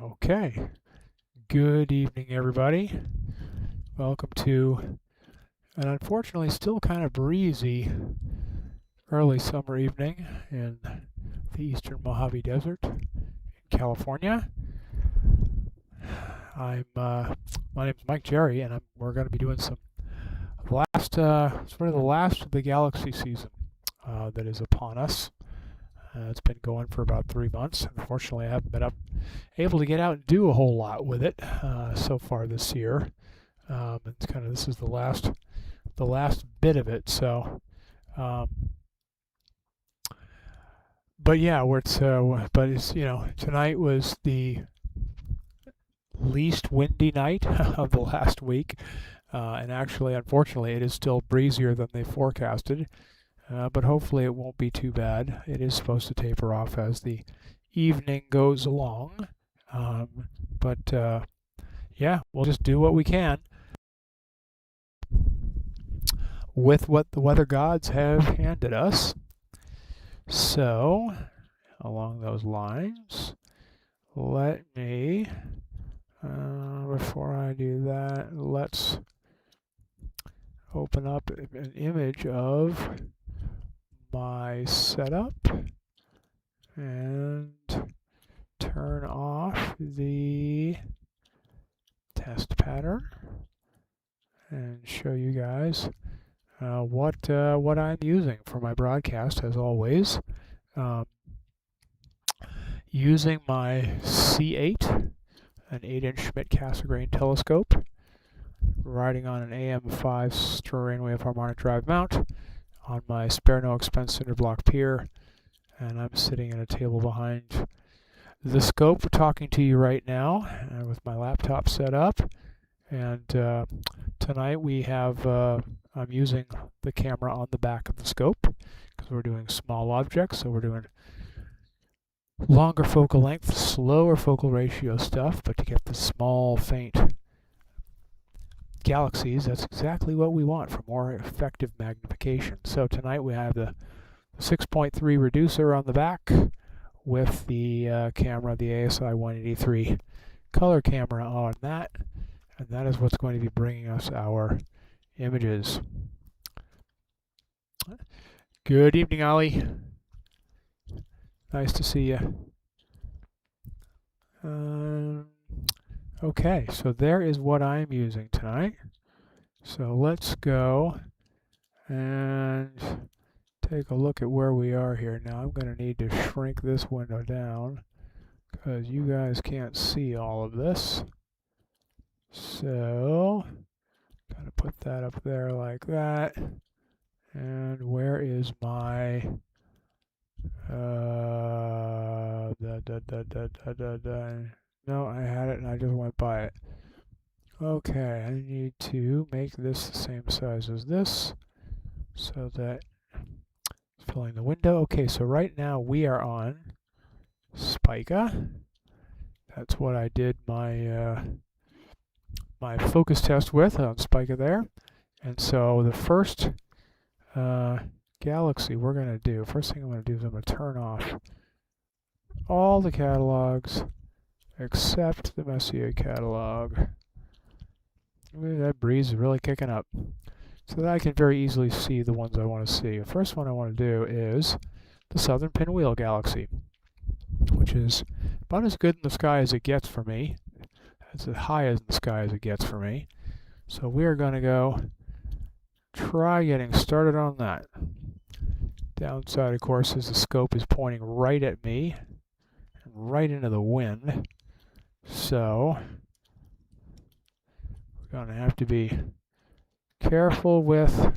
Okay, good evening everybody. Welcome to an unfortunately still kind of breezy early summer evening in the eastern Mojave Desert in California. My name's Mike Jerry, and we're going to be doing some sort of the last of the galaxy season that is upon us. It's been going for about 3 months. Unfortunately, I haven't been able to get out and do a whole lot with it so far this year. This is the last bit of it. So, but yeah, tonight was the least windy night of the last week, and actually, unfortunately, it is still breezier than they forecasted. But hopefully it won't be too bad. It is supposed to taper off as the evening goes along. Yeah, we'll just do what we can with what the weather gods have handed us. So, along those lines, let me, before I do that, let's open up an image of my setup and turn off the test pattern and show you guys what I'm using for my broadcast, as always. Using my C8, an 8-inch Schmidt-Cassegrain telescope, riding on an AM5 Stellarium waveform harmonic drive mount on my spare no expense cinder block pier, and I'm sitting at a table behind the scope talking to you right now with my laptop set up. And tonight we have I'm using the camera on the back of the scope because we're doing small objects, so we're doing longer focal length, slower focal ratio stuff, but to get the small, faint galaxies, that's exactly what we want for more effective magnification. So tonight we have the 6.3 reducer on the back with the camera, the ASI 183 color camera on that, and that is what's going to be bringing us our images. Good evening, Ollie. Nice to see you. Okay, so there is what I'm using tonight. So let's go and take a look at where we are here. Now I'm going to need to shrink this window down because you guys can't see all of this. So, got to put that up there like that. And where is my no, I had it and I just went by it. Okay, I need to make this the same size as this so that it's filling the window. Okay, so right now we are on Spica. That's what I did my my focus test with on Spica there. And so the first galaxy we're going to do, first thing I'm going to do is I'm going to turn off all the catalogs except the Messier catalog. That breeze is really kicking up. So that I can very easily see the ones I want to see. The first one I want to do is the Southern Pinwheel Galaxy, which is about as good in the sky as it gets for me. It's as high as in the sky as it gets for me. So we are going to go try getting started on that. Downside, of course, is the scope is pointing right at me and right into the wind. So we're going to have to be careful with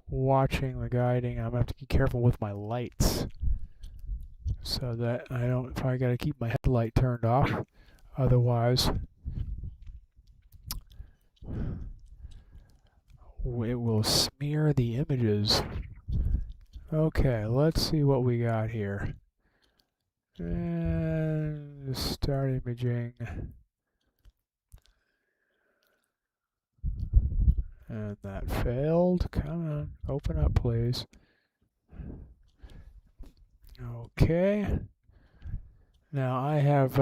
watching the guiding. I'm going to have to be careful with my lights so that I don't, if I got to keep my headlight turned off, otherwise it will smear the images. Okay, let's see what we got here. And start imaging. And that failed. Come on, open up, please. Okay. Now I have,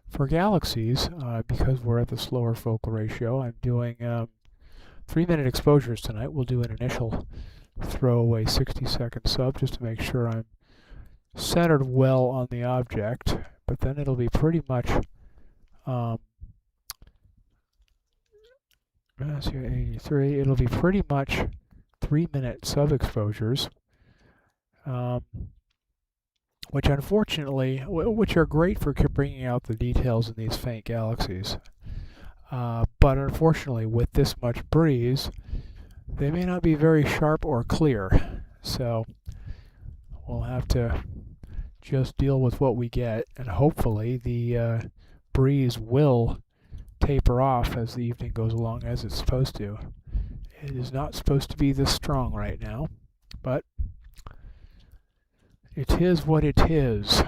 for galaxies, because we're at the slower focal ratio, I'm doing 3-minute exposures tonight. We'll do an initial throwaway 60-second sub just to make sure I'm centered well on the object, but then it'll be pretty much 83. It'll be pretty much 3-minute sub exposures, which unfortunately, which are great for bringing out the details in these faint galaxies. But unfortunately, with this much breeze, they may not be very sharp or clear. So we'll have to just deal with what we get, and hopefully the breeze will taper off as the evening goes along, as it's supposed to. It is not supposed to be this strong right now, but it is what it is.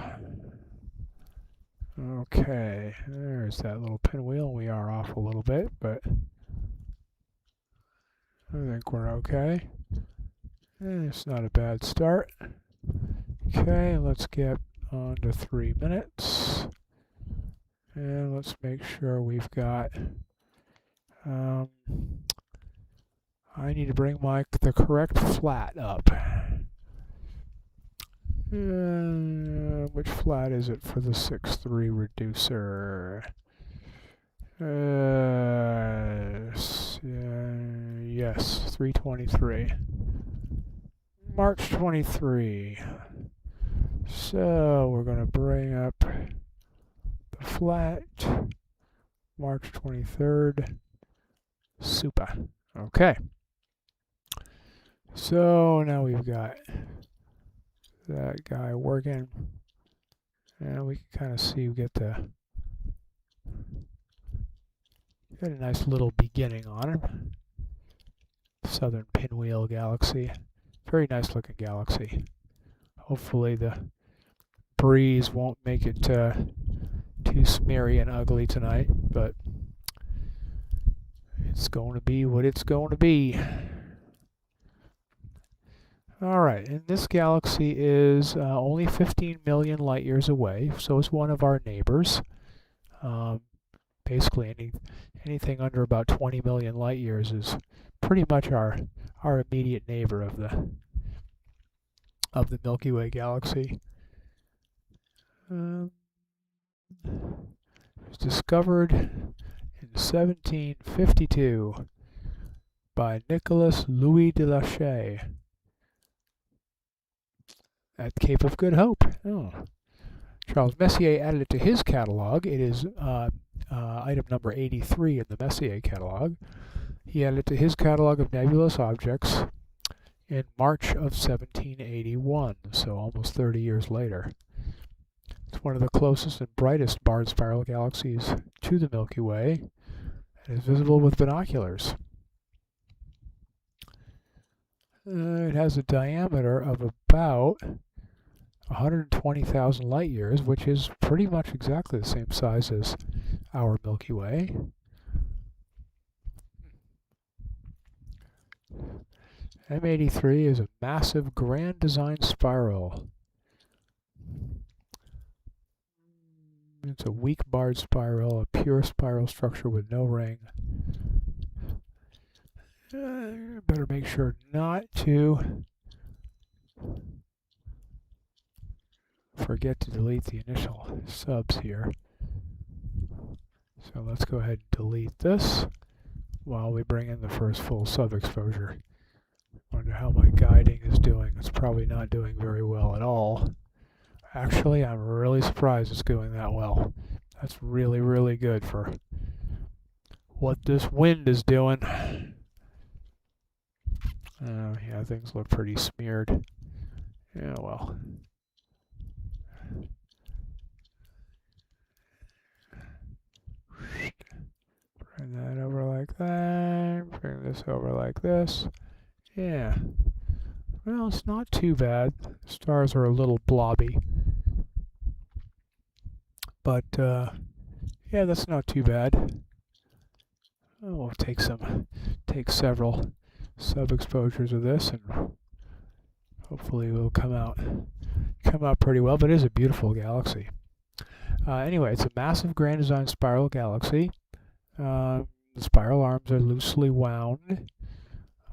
Okay, there's that little pinwheel. We are off a little bit, but I think we're okay. It's not a bad start. Okay, let's get on to 3 minutes. And let's make sure we've got, I need to bring the correct flat up. Which flat is it for the 6.3 reducer? Yes, 323. March 23. So we're going to bring up the flat, March 23rd, super. Okay. So now we've got that guy working, and we can kind of see, we get a nice little beginning on him. Southern Pinwheel Galaxy. Very nice looking galaxy. Hopefully the breeze won't make it too smeary and ugly tonight, but it's going to be what it's going to be. Alright, and this galaxy is only 15 million light years away, so it's one of our neighbors. Basically anything under about 20 million light years is pretty much our immediate neighbor of the Milky Way galaxy. It was discovered in 1752 by Nicolas Louis de Lachey at Cape of Good Hope. Oh. Charles Messier added it to his catalog. It is item number 83 in the Messier catalog. He added it to his catalog of nebulous objects in March of 1781, so almost 30 years later. It's one of the closest and brightest barred spiral galaxies to the Milky Way, and is visible with binoculars. It has a diameter of about 120,000 light years, which is pretty much exactly the same size as our Milky Way. M83 is a massive grand design spiral. It's a weak barred spiral, a pure spiral structure with no ring. Better make sure not to forget to delete the initial subs here. So let's go ahead and delete this while we bring in the first full sub exposure. Wonder how my guiding is doing. It's probably not doing very well at all. Actually, I'm really surprised it's doing that well. That's really, really good for what this wind is doing. Yeah, things look pretty smeared. Yeah, well. Bring that over like that. Bring this over like this. Yeah. Well, it's not too bad. Stars are a little blobby. But, yeah, that's not too bad. We'll take several sub-exposures of this, and hopefully it will come out pretty well, but it is a beautiful galaxy. Anyway, it's a massive grand design spiral galaxy. The spiral arms are loosely wound.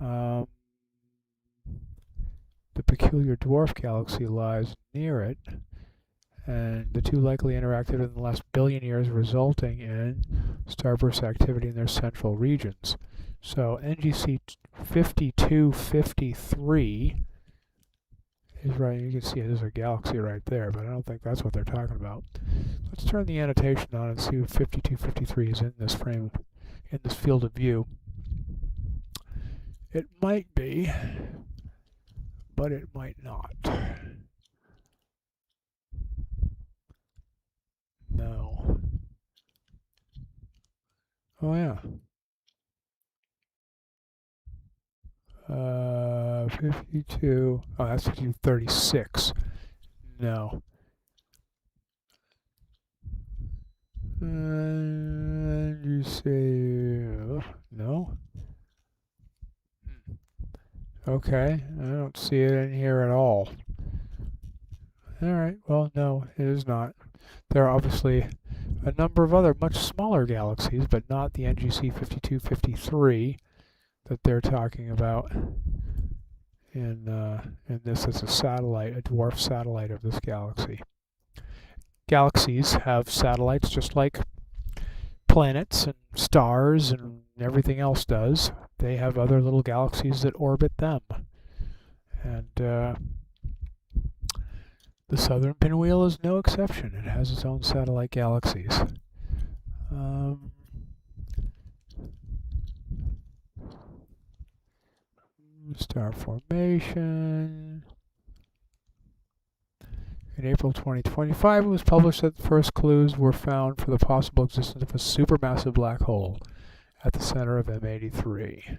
The peculiar dwarf galaxy lies near it, and the two likely interacted in the last billion years, resulting in starburst activity in their central regions. So NGC 5253 is right. You can see there's a galaxy right there, but I don't think that's what they're talking about. Let's turn the annotation on and see if 5253 is in this frame, in this field of view. It might be, but it might not. No. Oh yeah. 52. Oh, that's 5236. No. And you say no. Okay, I don't see it in here at all. All right. Well, no, it is not. There are obviously a number of other much smaller galaxies, but not the NGC 5253 that they're talking about in this as a satellite, a dwarf satellite of this galaxy. Galaxies have satellites just like planets and stars and everything else does. They have other little galaxies that orbit them. And the southern pinwheel is no exception. It has its own satellite galaxies. Star formation. In April 2025, it was published that the first clues were found for the possible existence of a supermassive black hole at the center of M83.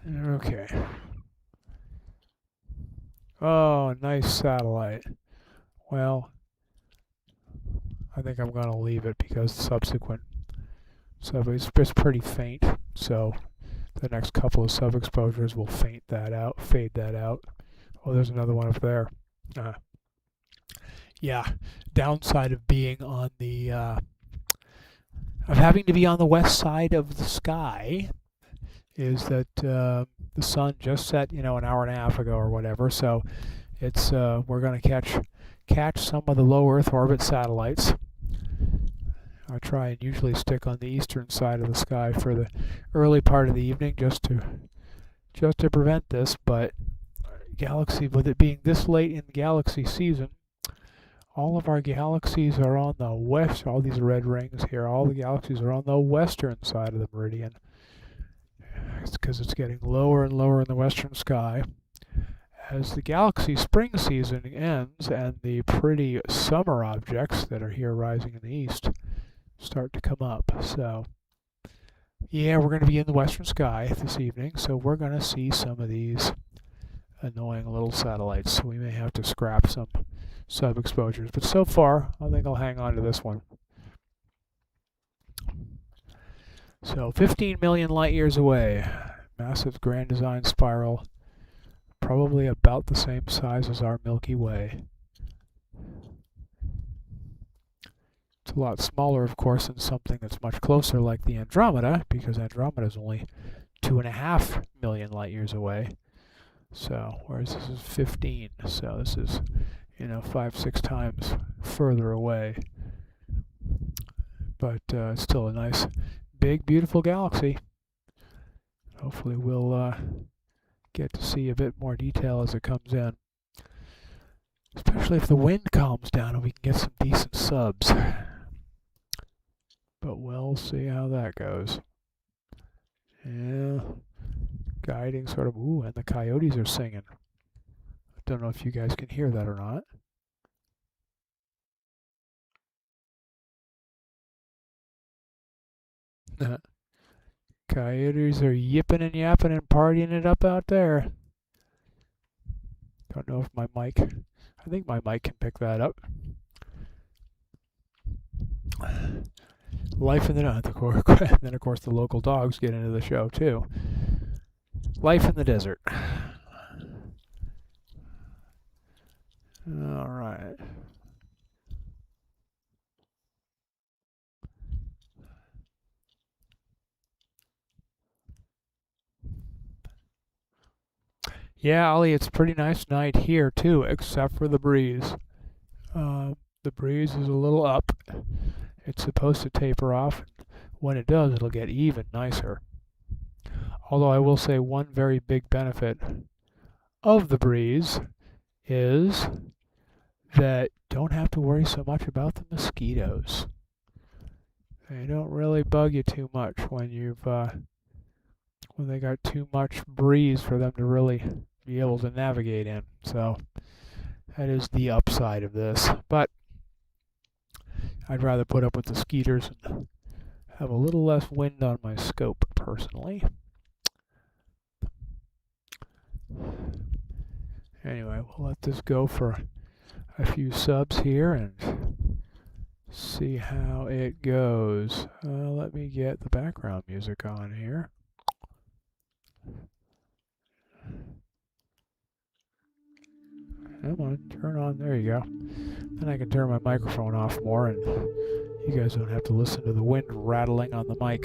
Okay. Oh, nice satellite. Well, I think I'm going to leave it because subsequent it's just pretty faint, so the next couple of sub-exposures will fade that out. Oh, there's another one up there. Yeah, downside of being on the of having to be on the west side of the sky is that the sun just set, an hour and a half ago or whatever, so it's we're going to catch some of the low Earth orbit satellites. I try and usually stick on the eastern side of the sky for the early part of the evening just to prevent this, but galaxy, with it being this late in the galaxy season, all of our galaxies are on the west, all these red rings here, all the galaxies are on the western side of the meridian. It's because it's getting lower and lower in the western sky. As the galaxy spring season ends and the pretty summer objects that are here rising in the east start to come up. So, yeah, we're going to be in the western sky this evening, so we're going to see some of these annoying little satellites. So we may have to scrap some sub-exposures, but so far, I think I'll hang on to this one. So 15 million light years away, massive grand design spiral, probably about the same size as our Milky Way. It's a lot smaller, of course, than something that's much closer like the Andromeda, because Andromeda is only 2.5 million light years away. So, whereas this is 15, so this is, 5-6 times further away. But it's still a nice, big, beautiful galaxy. Hopefully we'll get to see a bit more detail as it comes in. Especially if the wind calms down and we can get some decent subs. But we'll see how that goes. Yeah. Guiding sort of, ooh, and the coyotes are singing. I don't know if you guys can hear that or not. Coyotes are yipping and yapping and partying it up out there. Don't know if my mic, I think my mic can pick that up. Life in the desert, and then of course the local dogs get into the show too. Life in the desert. All right. Yeah, Ollie, it's a pretty nice night here too, except for the breeze. The breeze is a little up. It's supposed to taper off. When it does, it'll get even nicer. Although I will say one very big benefit of the breeze is that you don't have to worry so much about the mosquitoes. They don't really bug you too much when they got too much breeze for them to really be able to navigate in. So that is the upside of this. But I'd rather put up with the skeeters and have a little less wind on my scope, personally. Anyway, we'll let this go for a few subs here and see how it goes. Let me get the background music on here. Come on, turn on. There you go. Then I can turn my microphone off more and you guys don't have to listen to the wind rattling on the mic.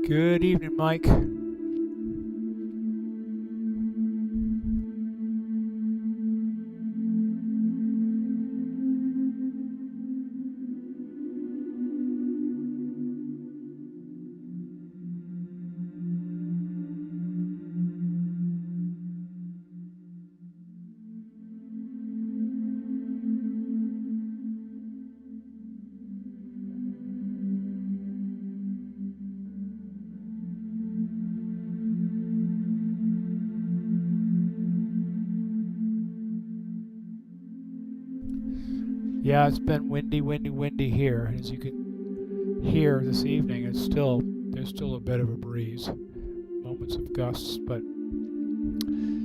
Good evening, Mike. Yeah, it's been windy here. As you can hear this evening, there's still a bit of a breeze, moments of gusts, but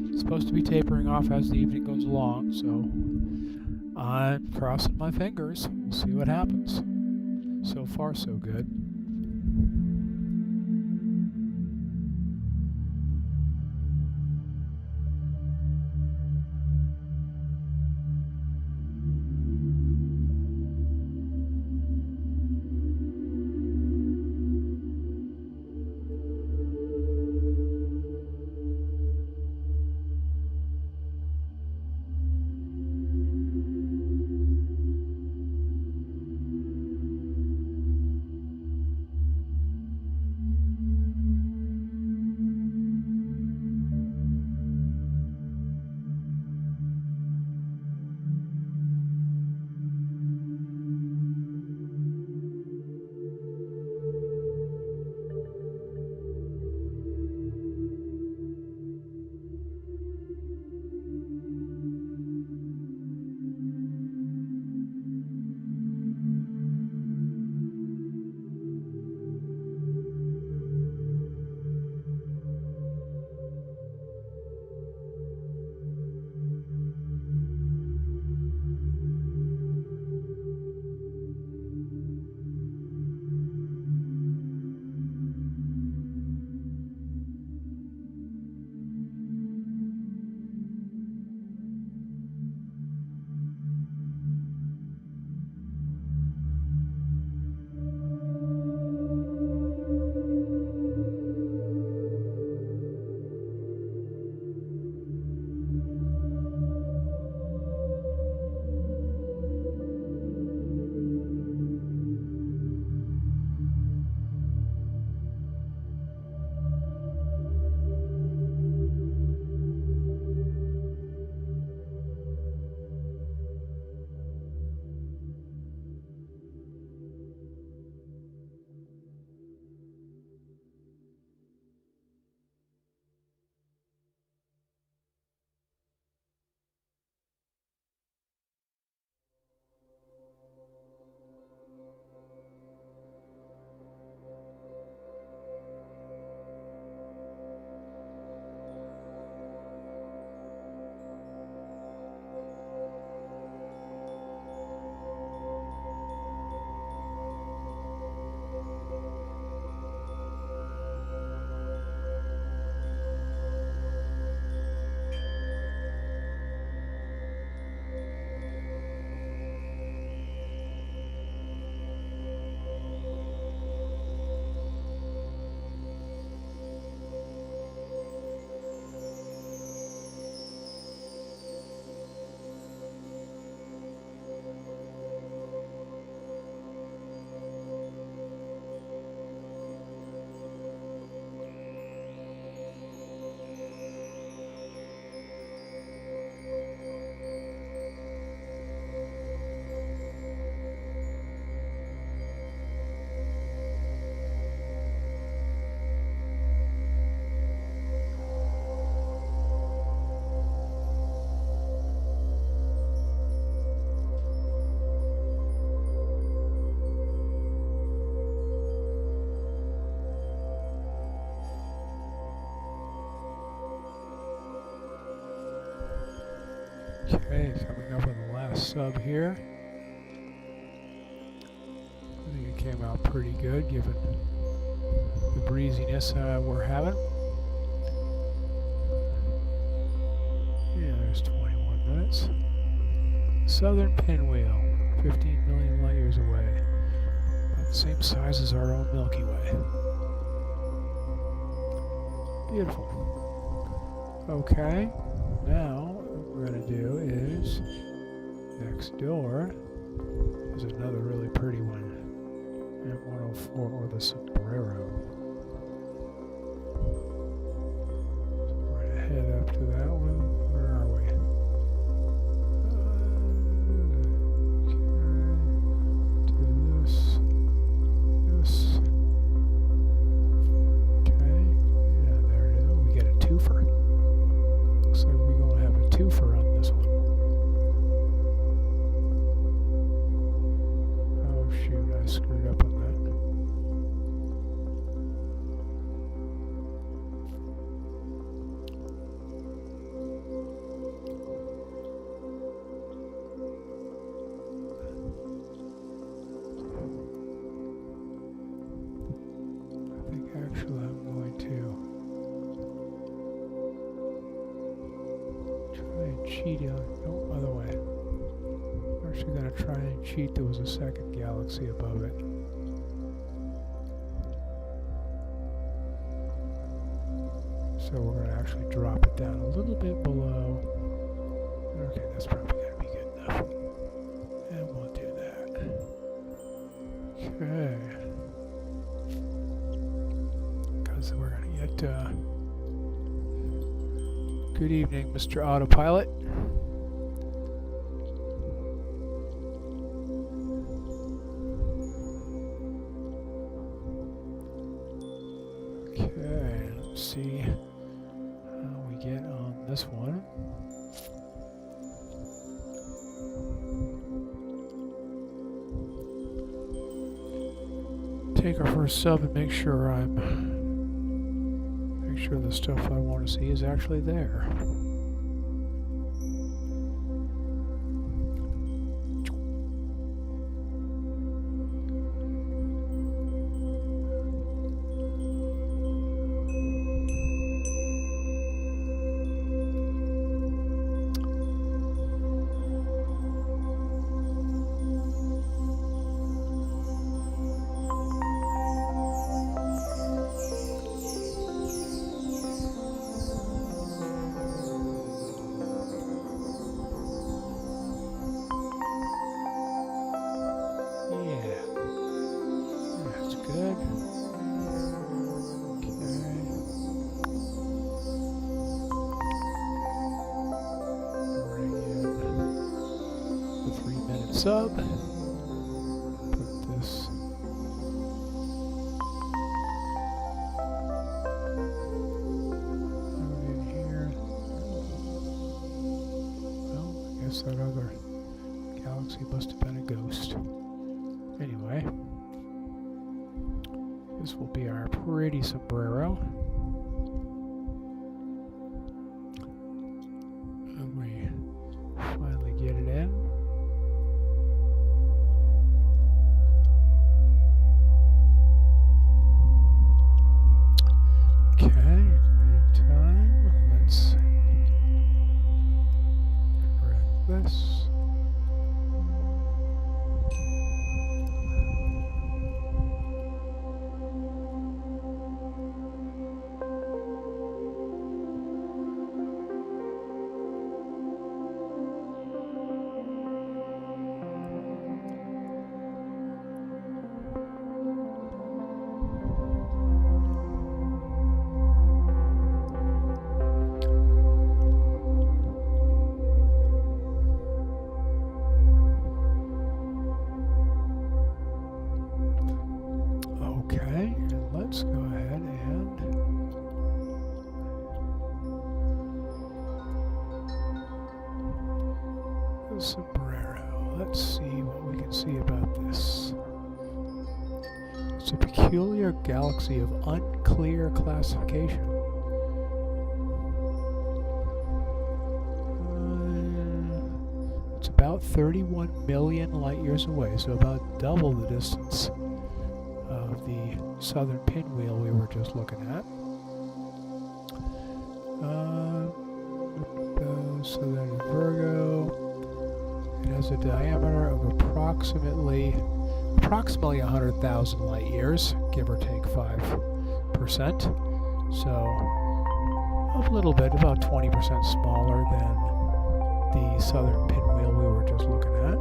it's supposed to be tapering off as the evening goes along. So I'm crossing my fingers. We'll see what happens. So far, so good. Okay, coming up on the last sub here. I think it came out pretty good given the breeziness we're having. Yeah, there's 21 minutes. Southern Pinwheel, 15 million light years away. About the same size as our own Milky Way. Beautiful. Okay, now what we're going to do is, next door is another really pretty one. M104, or the Sombrero. So we're going to head up to that one. Where are we? Okay, to this. Okay, yeah, there it is. Oh, we get a twofer. Looks like we're going to have a twofer on this one. Oh shoot, I screwed up on that. Actually, I'm going to try and cheat on. No, other way. I'm actually going to try and cheat. There was a second galaxy above it. So we're going to actually drop it down a little bit below. Okay, that's probably going to be good enough. And we'll do that. Okay. So we're going to get good evening, Mr. Autopilot. Okay, let's see how we get on this one. Take our first sub and make sure the stuff I want to see is actually there. Sub. Put this out in here. Well, I guess that other galaxy must have been a ghost. Anyway, this will be our pretty sombrero. And we finally get it in. This. Let's go ahead and the sombrero. Let's see what we can see about this. It's a peculiar galaxy of unclear classification. It's about 31 million light years away, so about double the distance of the southern pinwheel we were just looking at. So then Virgo, it has a diameter of approximately 100,000 light years, give or take 5%. So a little bit, about 20% smaller than the southern pinwheel we were just looking at.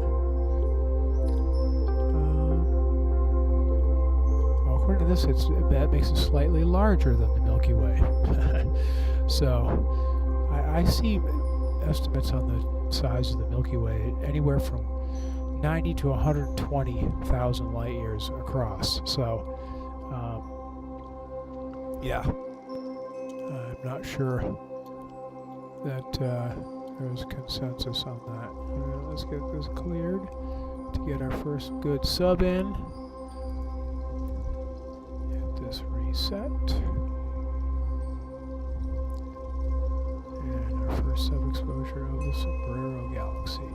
Well, according to this, that makes it slightly larger than the Milky Way. So, I see estimates on the size of the Milky Way anywhere from 90 to 120,000 light years across. So, yeah, I'm not sure that there's consensus on that. Let's get this cleared to get our first good sub in. Hit this reset. And our first sub exposure of the Sombrero Galaxy.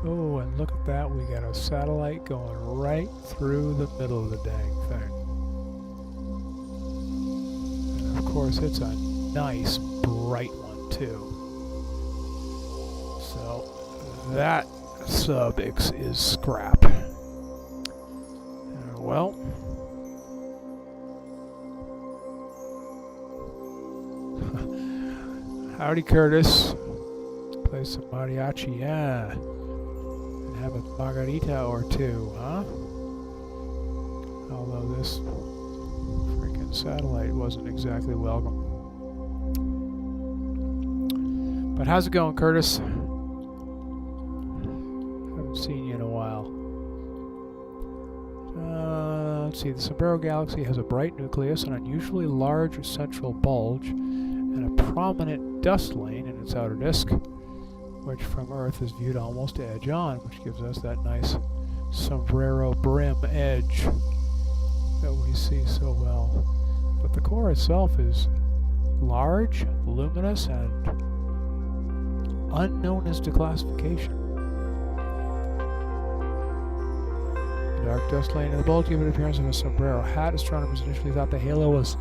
Oh, and look at that, we got a satellite going right through the middle of the dang thing. And of course, it's a nice, bright one, too. So, that sub is scrap. Well, howdy, Curtis. Play some mariachi, yeah. Have a margarita or two, huh? Although this freaking satellite wasn't exactly welcome. But how's it going, Curtis? Haven't seen you in a while. Let's see, the Sombrero Galaxy has a bright nucleus, an unusually large central bulge, and a prominent dust lane in its outer disk, which from Earth is viewed almost edge on, which gives us that nice sombrero brim edge that we see so well. But the core itself is large, luminous, and unknown as to classification. The dark dust lane in the bulge gives it appearance of a sombrero hat. Astronomers initially thought the halo was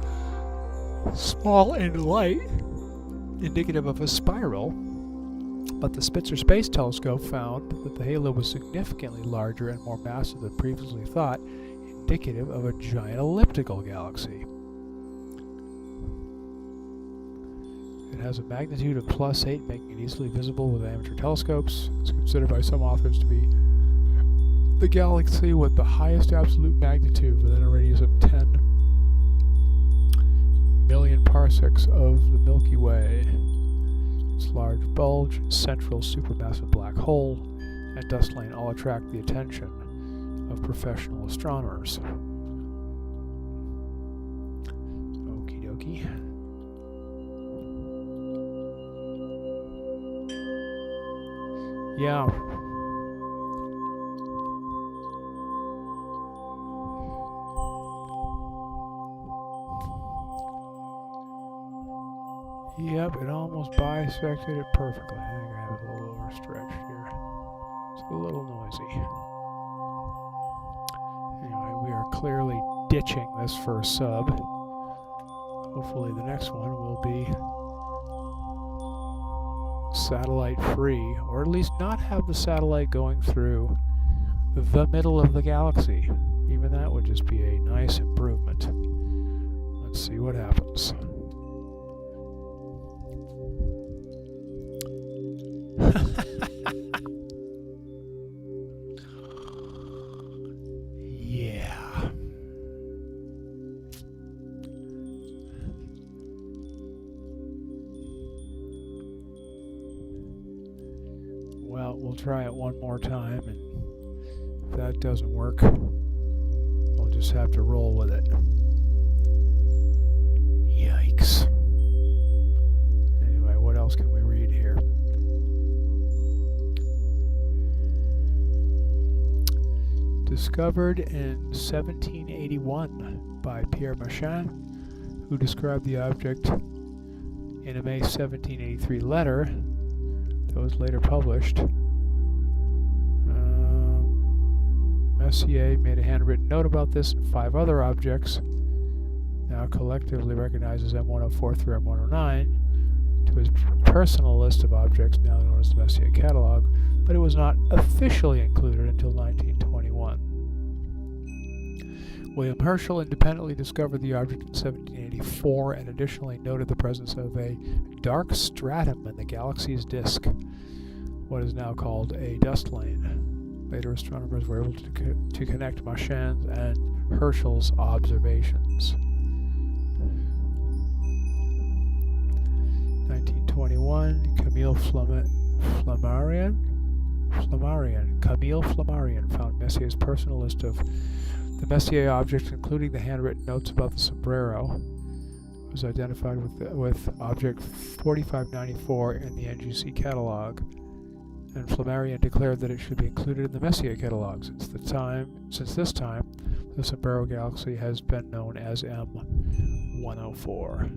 small and light, indicative of a spiral. But the Spitzer Space Telescope found that the halo was significantly larger and more massive than previously thought, indicative of a giant elliptical galaxy. It has a magnitude of +8, making it easily visible with amateur telescopes. It's considered by some authors to be the galaxy with the highest absolute magnitude within a radius of 10 million parsecs of the Milky Way. Its large bulge, central supermassive black hole, and dust lane all attract the attention of professional astronomers. Okie dokie. Yeah. Yep, it almost bisected it perfectly. I think I have it a little overstretched here. It's a little noisy. Anyway, we are clearly ditching this first sub. Hopefully the next one will be satellite free, or at least not have the satellite going through the middle of the galaxy. Even that would just be a nice improvement. Let's see what happens. Yeah. Well, we'll try it one more time, and if that doesn't work, we'll just have to roll with it. Yikes. Anyway, what else can we read here? Discovered in 1781 by Pierre Machin, who described the object in a May 1783 letter that was later published. Messier made a handwritten note about this and 5 other objects, now collectively recognized as M104 through M109, to his personal list of objects now known as the Messier catalog, but it was not officially included until 1921. William Herschel independently discovered the object in 1784 and additionally noted the presence of a dark stratum in the galaxy's disk, what is now called a dust lane. Later astronomers were able to connect Marchand's and Herschel's observations. 1921, Camille Flammarion found Messier's personal list of the Messier objects, including the handwritten notes about the sombrero. It was identified with object 4594 in the NGC catalog, and Flammarion declared that it should be included in the Messier catalog. Since this time, the sombrero galaxy has been known as M104.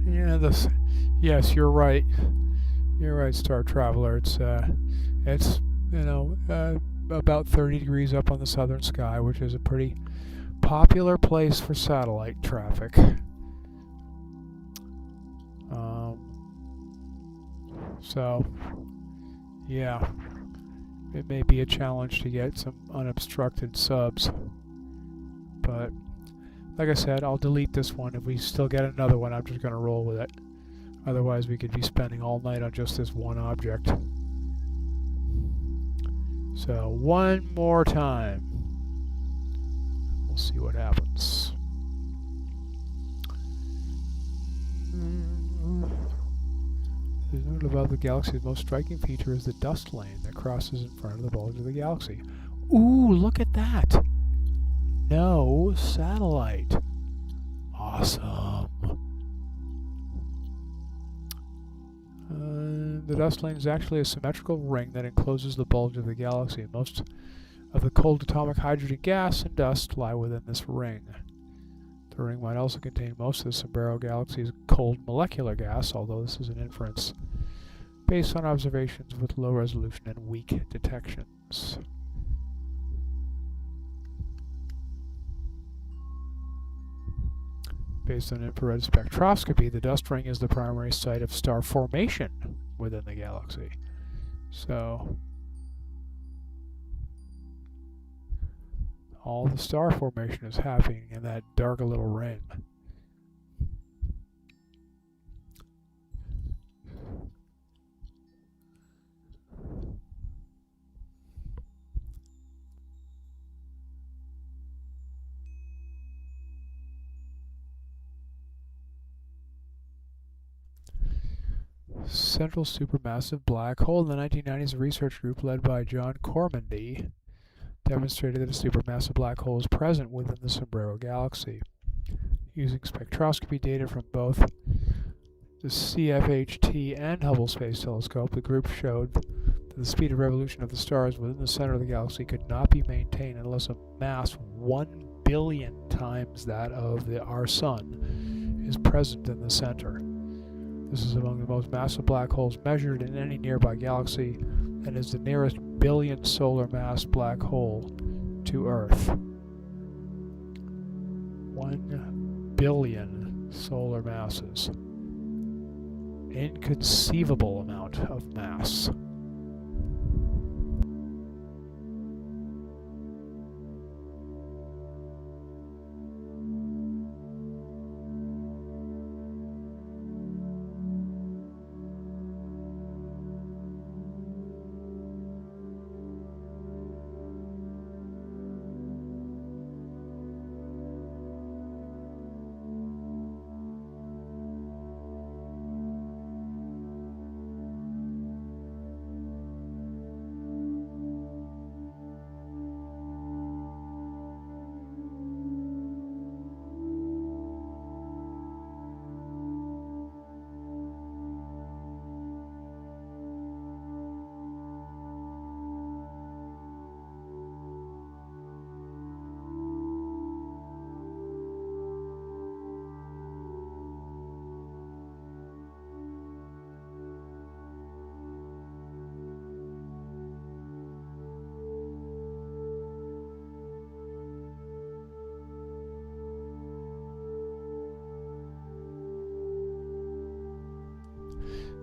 Yeah, yes, you're right. You're right, Star Traveler. It's about 30 degrees up on the southern sky, which is a pretty popular place for satellite traffic. So, yeah, it may be a challenge to get some unobstructed subs, but like I said, I'll delete this one. If we still get another one, I'm just going to roll with it. Otherwise, we could be spending all night on just this one object. So, one more time. We'll see what happens. The note about the galaxy's most striking feature is the dust lane that crosses in front of the bulge of the galaxy. Ooh, look at that! No satellite. Awesome. The dust lane is actually a symmetrical ring that encloses the bulge of the galaxy. Most of the cold atomic hydrogen gas and dust lie within this ring. The ring might also contain most of the Sombrero Galaxy's cold molecular gas, although this is an inference based on observations with low resolution and weak detections. Based on infrared spectroscopy, the dust ring is the primary site of star formation within the galaxy. So, all the star formation is happening in that dark little ring. Central supermassive black hole. In the 1990s, a research group led by John Cormandy demonstrated that a supermassive black hole is present within the Sombrero Galaxy. Using spectroscopy data from both the CFHT and Hubble Space Telescope, the group showed that the speed of revolution of the stars within the center of the galaxy could not be maintained unless a mass 1 billion times that of our Sun is present in the center. This is among the most massive black holes measured in any nearby galaxy and is the nearest billion solar mass black hole to Earth. 1 billion solar masses. Inconceivable amount of mass.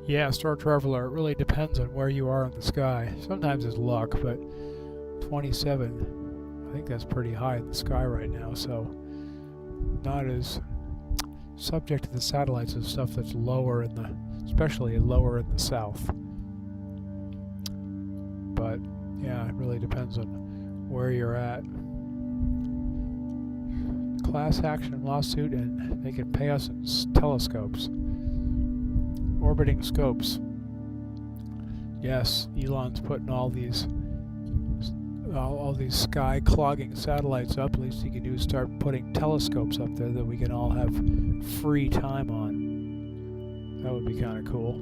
Yeah, Star Traveler, it really depends on where you are in the sky. Sometimes it's luck, but 27, I think that's pretty high in the sky right now, so not as subject to the satellites as stuff that's lower in the, especially lower in the south. But yeah, it really depends on where you're at. Class action lawsuit, and they can pay us in telescopes. Orbiting scopes. Yes, Elon's putting all these sky clogging satellites up. At least he can do is start putting telescopes up there that we can all have free time on. That would be kind of cool.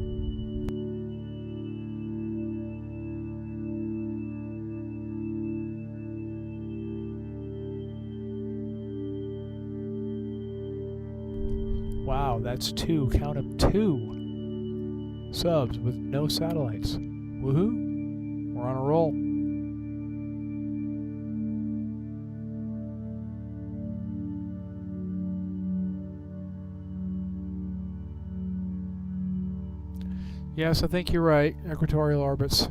Wow, that's two, count them, 2 subs with no satellites. Woohoo! We're on a roll. Yes, I think you're right. Equatorial orbits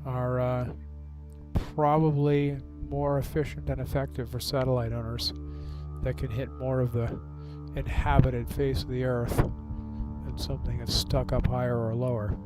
are probably more efficient and effective for satellite owners that can hit more of the inhabited face of the Earth than something that's stuck up higher or lower.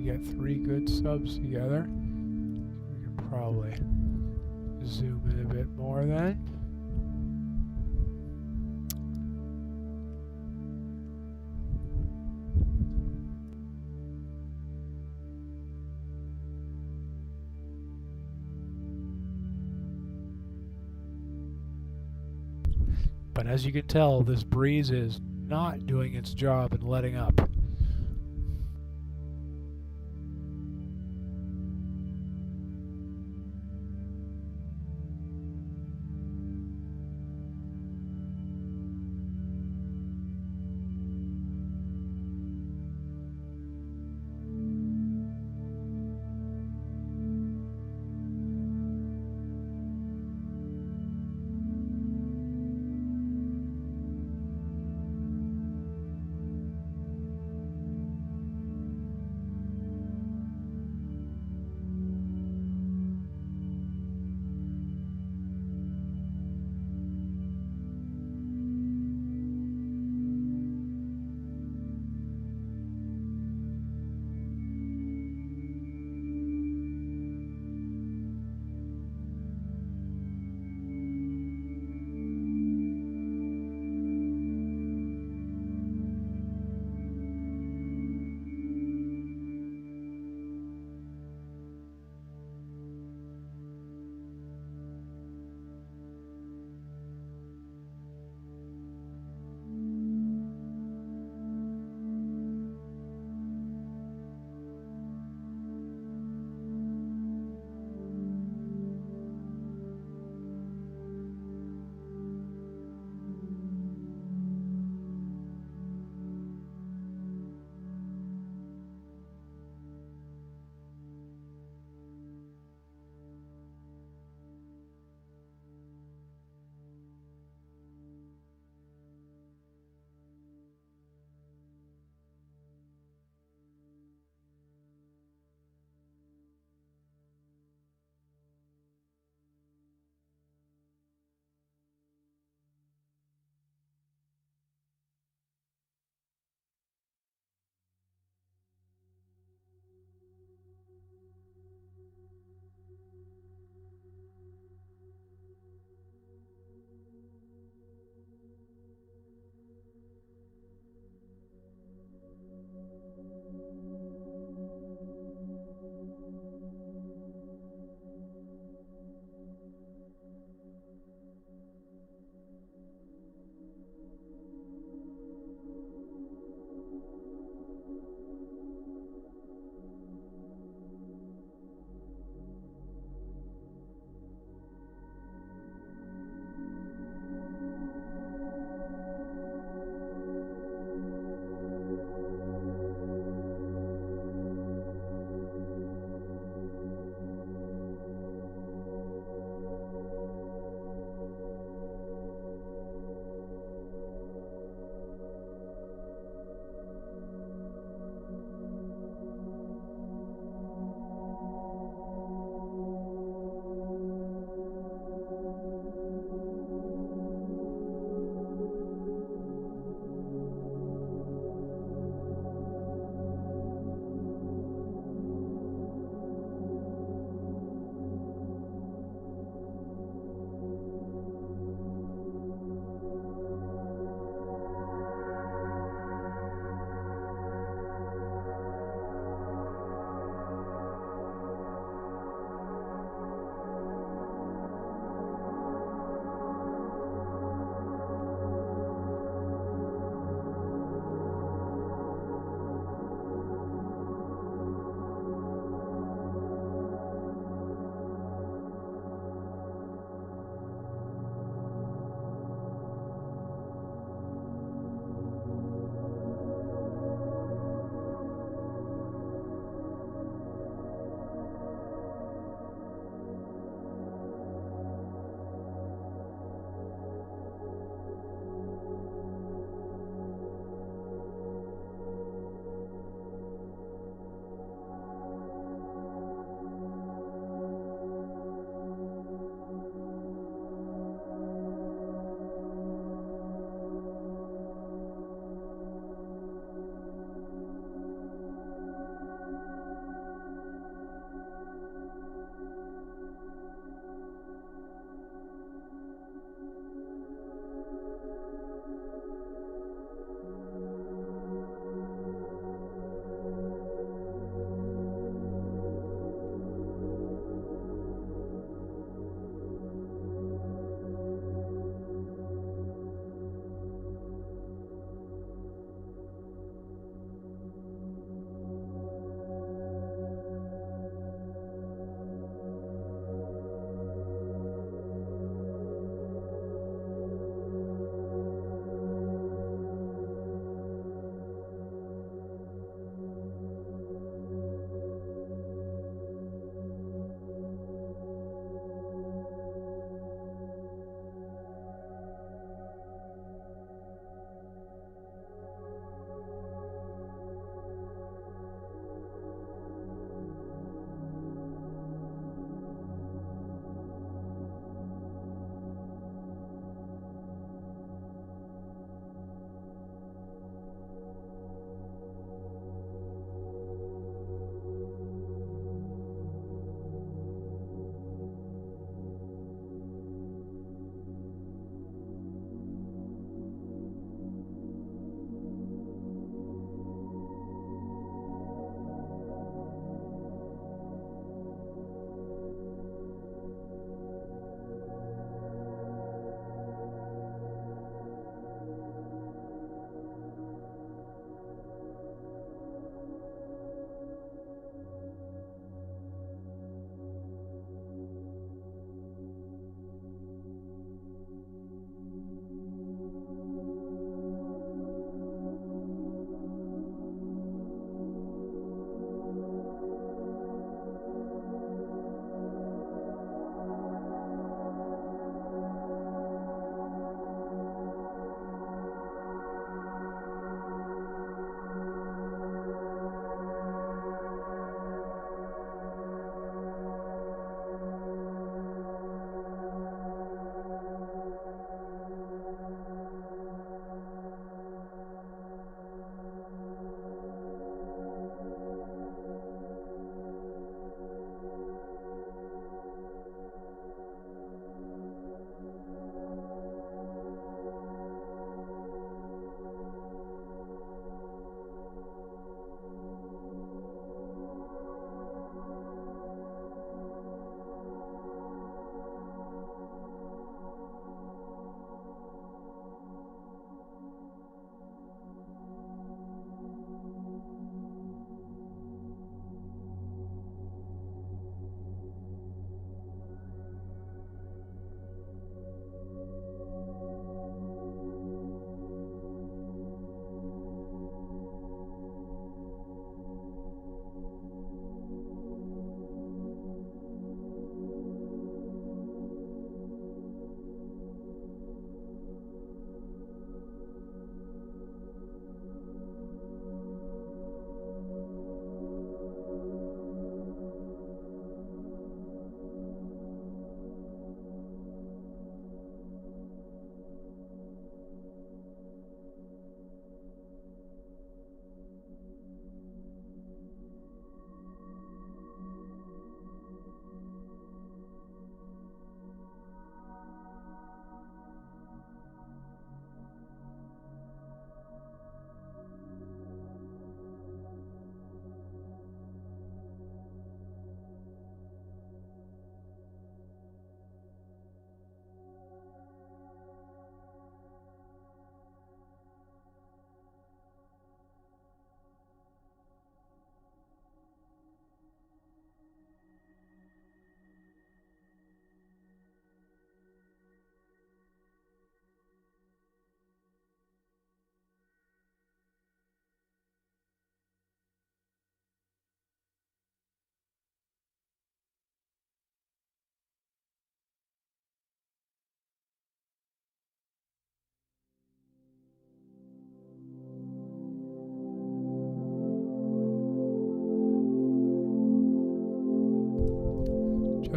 Get 3 good subs together. We can probably zoom in a bit more then. But as you can tell, this breeze is not doing its job and letting up.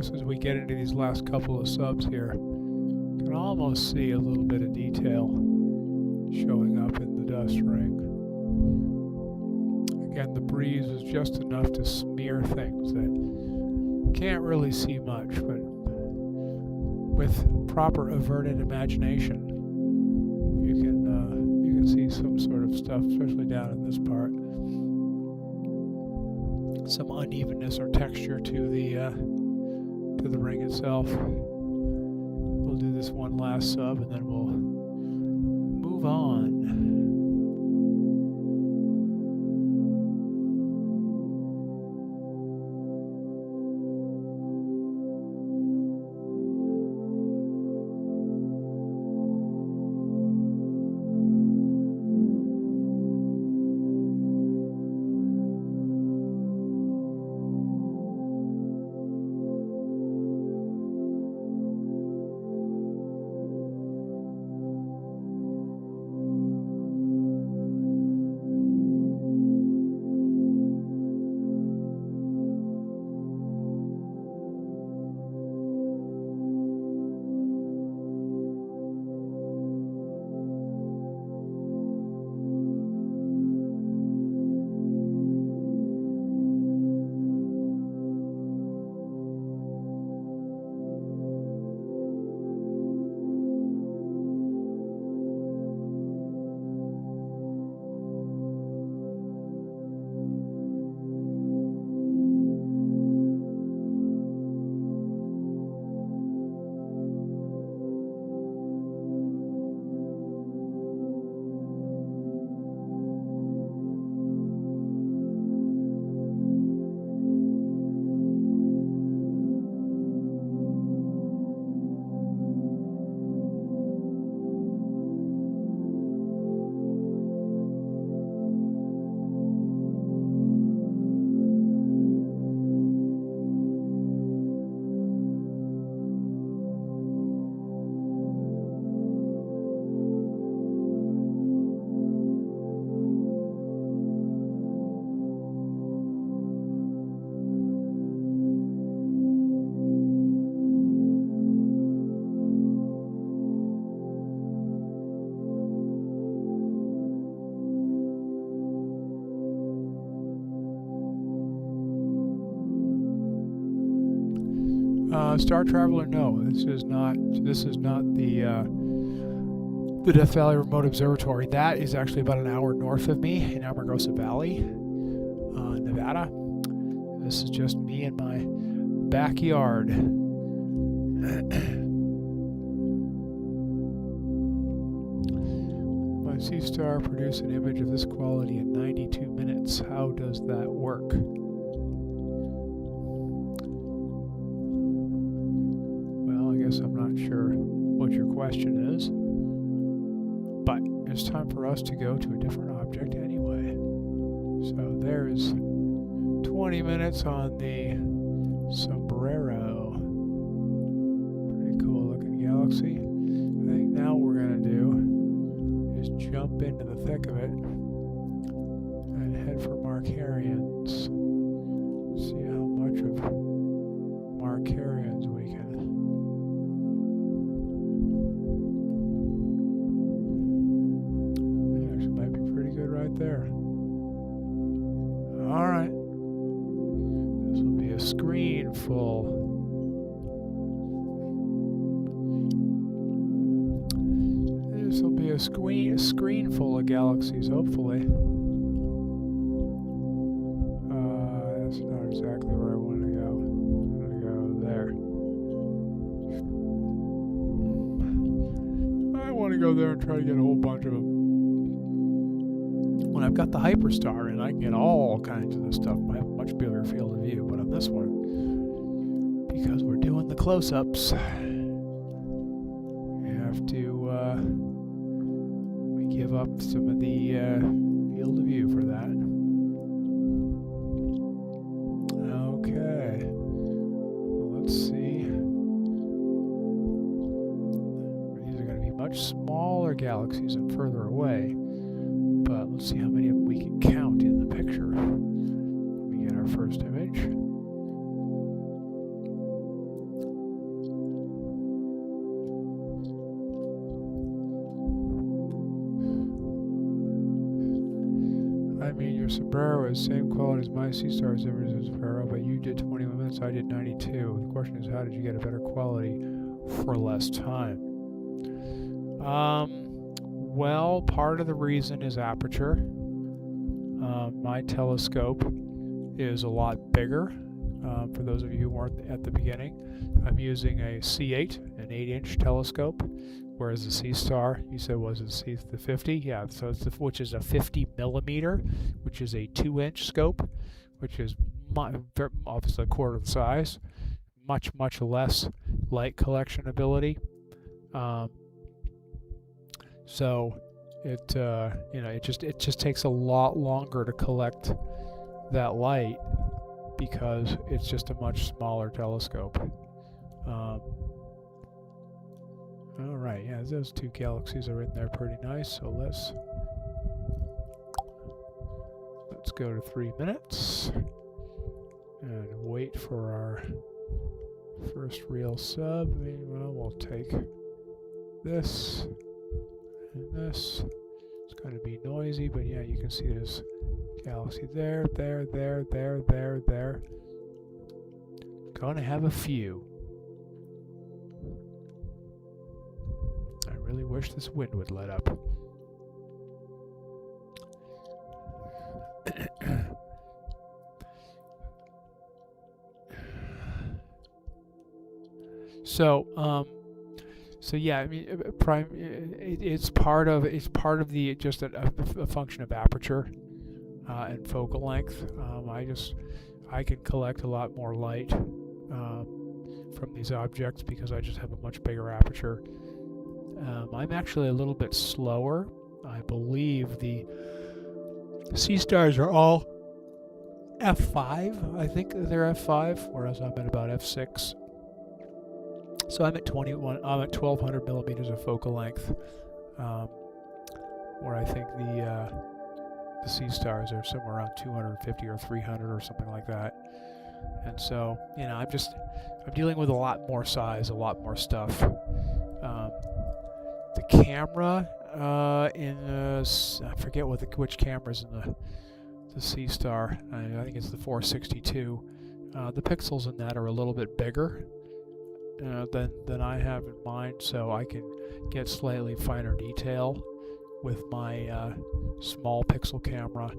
notice as we get into these last couple of subs here, you can almost see a little bit of detail showing up in the dust ring. Again, the breeze is just enough to smear things that you can't really see much, but with proper averted imagination, you can see some sort of stuff, especially down in this part. Some unevenness or texture to the ring itself. We'll do this one last sub and then we'll move on. Star Traveler, no, this is not the Death Valley Remote Observatory. That is actually about an hour north of me in Amargosa Valley, Nevada. This is just me in my backyard. My sea star produced an image of this quality in 92 minutes. How does that work? I'm not sure what your question is, but it's time for us to go to a different object anyway. So there's 20 minutes on the Sombrero. Pretty cool looking galaxy. I think now what we're going to do is jump into the thick of it and head for Markarians. See how much of Markarians we can. There. All right. This will be a screen full. This will be a screen full of galaxies, hopefully. That's not exactly where I want to go. I'm going to go there. I want to go there and try to get a whole bunch of them. When I've got the hyperstar in, I can get all kinds of this stuff. I have a much bigger field of view, but on this one, because we're doing the close-ups, we have to we give up some of the field of view for that. Okay, well, let's see. These are going to be much smaller galaxies and further away. But let's see how many we can count in the picture. We get our first image. I mean, your sombrero is same quality as my C-Star's images sombrero, but you did 21 minutes, I did 92. The question is, how did you get a better quality for less time? Well, part of the reason is aperture. My telescope is a lot bigger. For those of you who weren't at the beginning, I'm using a C8, an 8-inch telescope, whereas the C-Star, you said, was the 50? Yeah, so it's which is a 50 millimeter, which is a 2-inch scope, which is obviously a quarter the size, much less light collection ability. So it it just takes a lot longer to collect that light because it's just a much smaller telescope. All right, yeah, those two galaxies are in there pretty nice. So let's go to 3 minutes and wait for our first real sub. Meanwhile, we'll take this and this. It's going to be noisy, but yeah, you can see this galaxy there. Going to have a few. I really wish this wind would let up. So yeah, I mean, it's part of the just a function of aperture and focal length. I can collect a lot more light from these objects because I just have a much bigger aperture. I'm actually a little bit slower. I believe the C-Stars are all f5. I think they're f5, whereas I'm at about f6. So I'm at 1200 millimeters of focal length, where I think the C-Stars are somewhere around 250 or 300 or something like that. And so, you know, I'm dealing with a lot more size, a lot more stuff. The camera I forget which camera's in the C-Star. I think it's the 462. The pixels in that are a little bit bigger than I have in mind, so I can get slightly finer detail with my small pixel camera.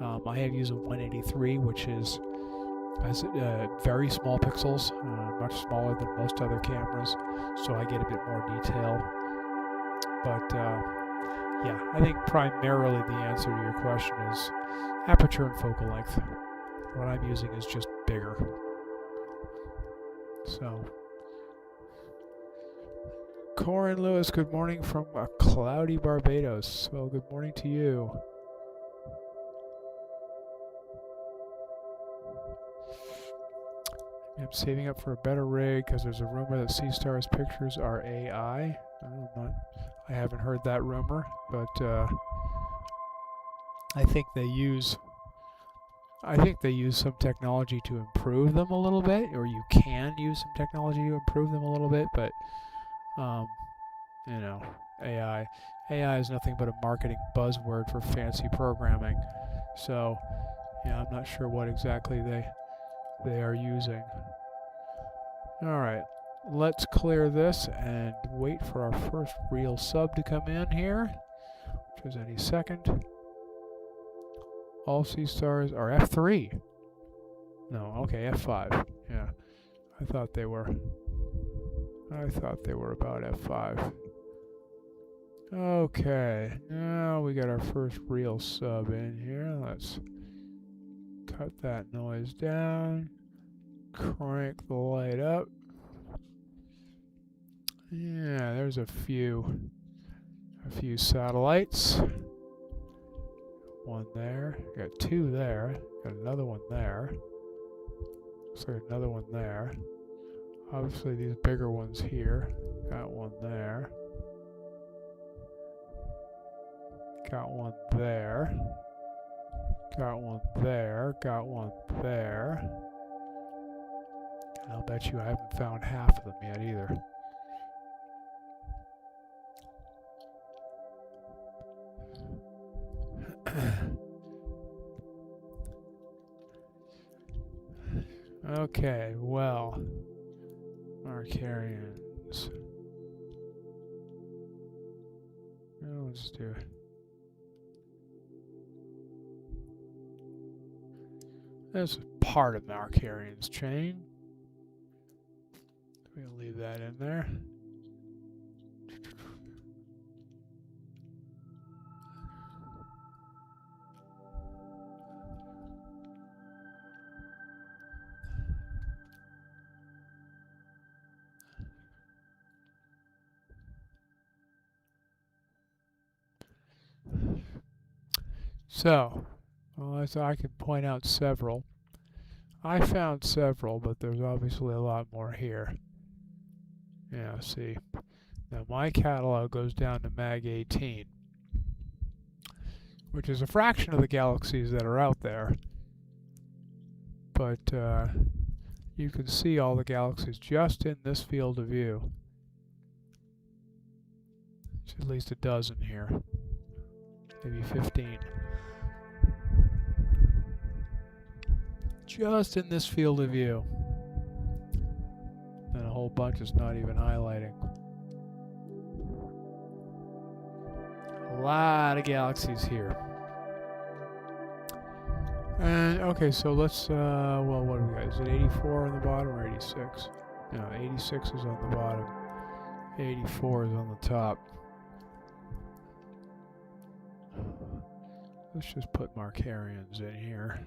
I have used a 183, which has very small pixels, much smaller than most other cameras, so I get a bit more detail. But yeah, I think primarily the answer to your question is aperture and focal length. What I'm using is just bigger. So, Corin Lewis, good morning from a cloudy Barbados. Well, good morning to you. I'm saving up for a better rig because there's a rumor that C-Star's pictures are AI. I haven't heard that rumor, but I think they use some technology to improve them a little bit, or you can use some technology to improve them a little bit, but you know, AI is nothing but a marketing buzzword for fancy programming. So, yeah, I'm not sure what exactly they are using. All right, let's clear this and wait for our first real sub to come in here, which is any second. All C-Stars are F3. No, okay, F5. Yeah, I thought they were about F5. Okay, now we got our first real sub in here. Let's cut that noise down. Crank the light up. Yeah, there's a few satellites. One there. Got two there. Got another one there. Looks like another one there. Obviously these bigger ones here. Got one there. Got one there. Got one there. Got one there. And I'll bet you I haven't found half of them yet either. Okay, well, Markarians. Well, let's do it. That's part of Markarian's chain. We'll leave that in there. So, well, as I can point out several. I found several, but there's obviously a lot more here. Yeah, see. Now my catalog goes down to Mag 18, which is a fraction of the galaxies that are out there. But you can see all the galaxies just in this field of view. There's at least a dozen here, maybe 15. Just in this field of view. And a whole bunch is not even highlighting. A lot of galaxies here. And okay, so let's well, what do we got? Is it 84 on the bottom or 86? No, 86 is on the bottom. 84 is on the top. Let's just put Markarians in here.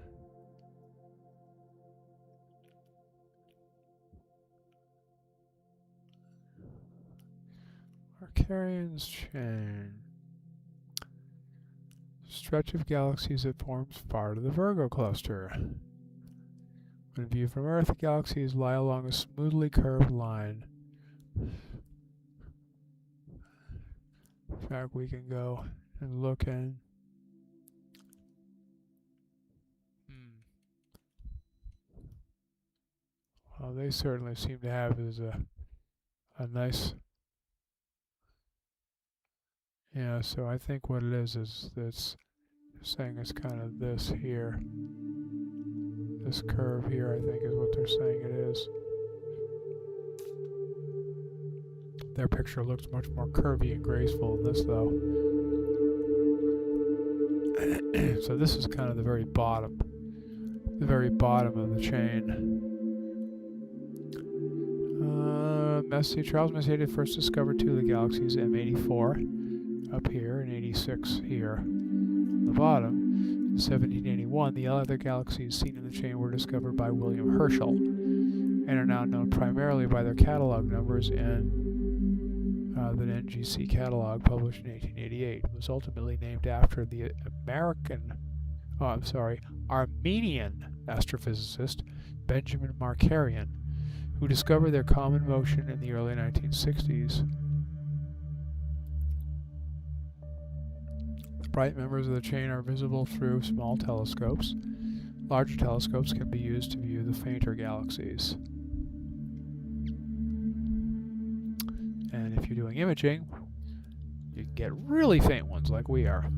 Markarian's chain. Stretch of galaxies that forms part of the Virgo cluster. When viewed from Earth, galaxies lie along a smoothly curved line. In fact, we can go and look in. Well, they certainly seem to have is a nice. Yeah, so I think what it is it's saying it's kind of this here. This curve here, I think, is what they're saying it is. Their picture looks much more curvy and graceful than this, though. So this is kind of the very bottom of the chain. Charles Messier first discovered two of the galaxies, M84 up here and 86 here on the bottom. In 1781, the other galaxies seen in the chain were discovered by William Herschel and are now known primarily by their catalog numbers and the NGC catalog published in 1888. It was ultimately named after the Armenian astrophysicist Benjamin Markarian, who discovered their common motion in the early 1960s. The bright members of the chain are visible through small telescopes. Larger telescopes can be used to view the fainter galaxies. And if you're doing imaging, you can get really faint ones like we are.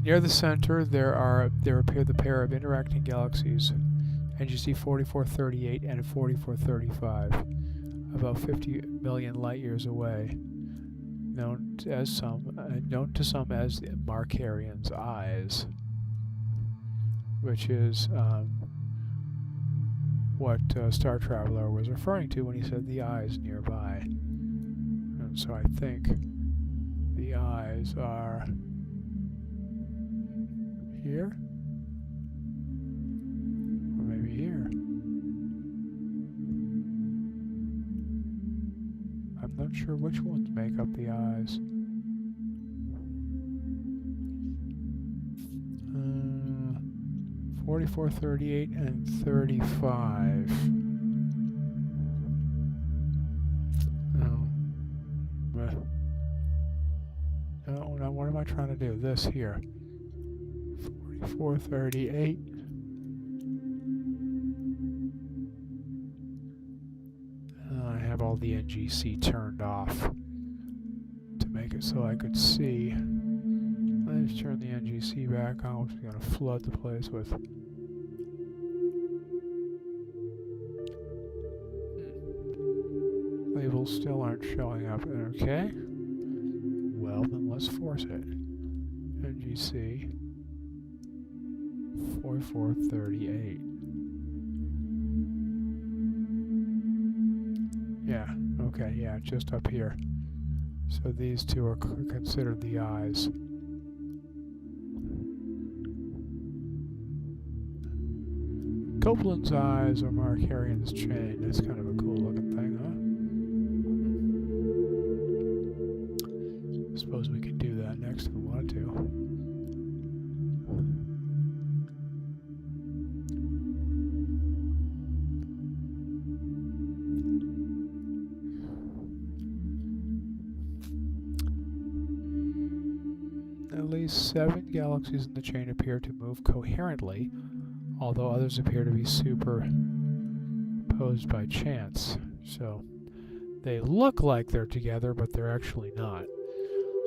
Near the center, there appear the pair of interacting galaxies, NGC 4438 and 4435, about 50 million light years away, known to some as the Markarian's eyes, which is what Star Traveler was referring to when he said the eyes nearby. And so I think the eyes are here. Here. I'm not sure which ones make up the eyes. 44, 38, and 35. No, what am I trying to do? This here. 44, 38. I have all the NGC turned off to make it so I could see. Let's turn the NGC back on, which is going to flood the place with Labels still aren't showing up. Okay. Well, then let's force it. NGC 4438. Yeah, okay, yeah, just up here. So these two are considered the eyes. Copeland's eyes are Markarian's chain. That's kind of a cool looking thing, huh? I suppose we could do that next if we wanted to. At least 7 galaxies in the chain appear to move coherently, although others appear to be superposed by chance. So they look like they're together, but they're actually not.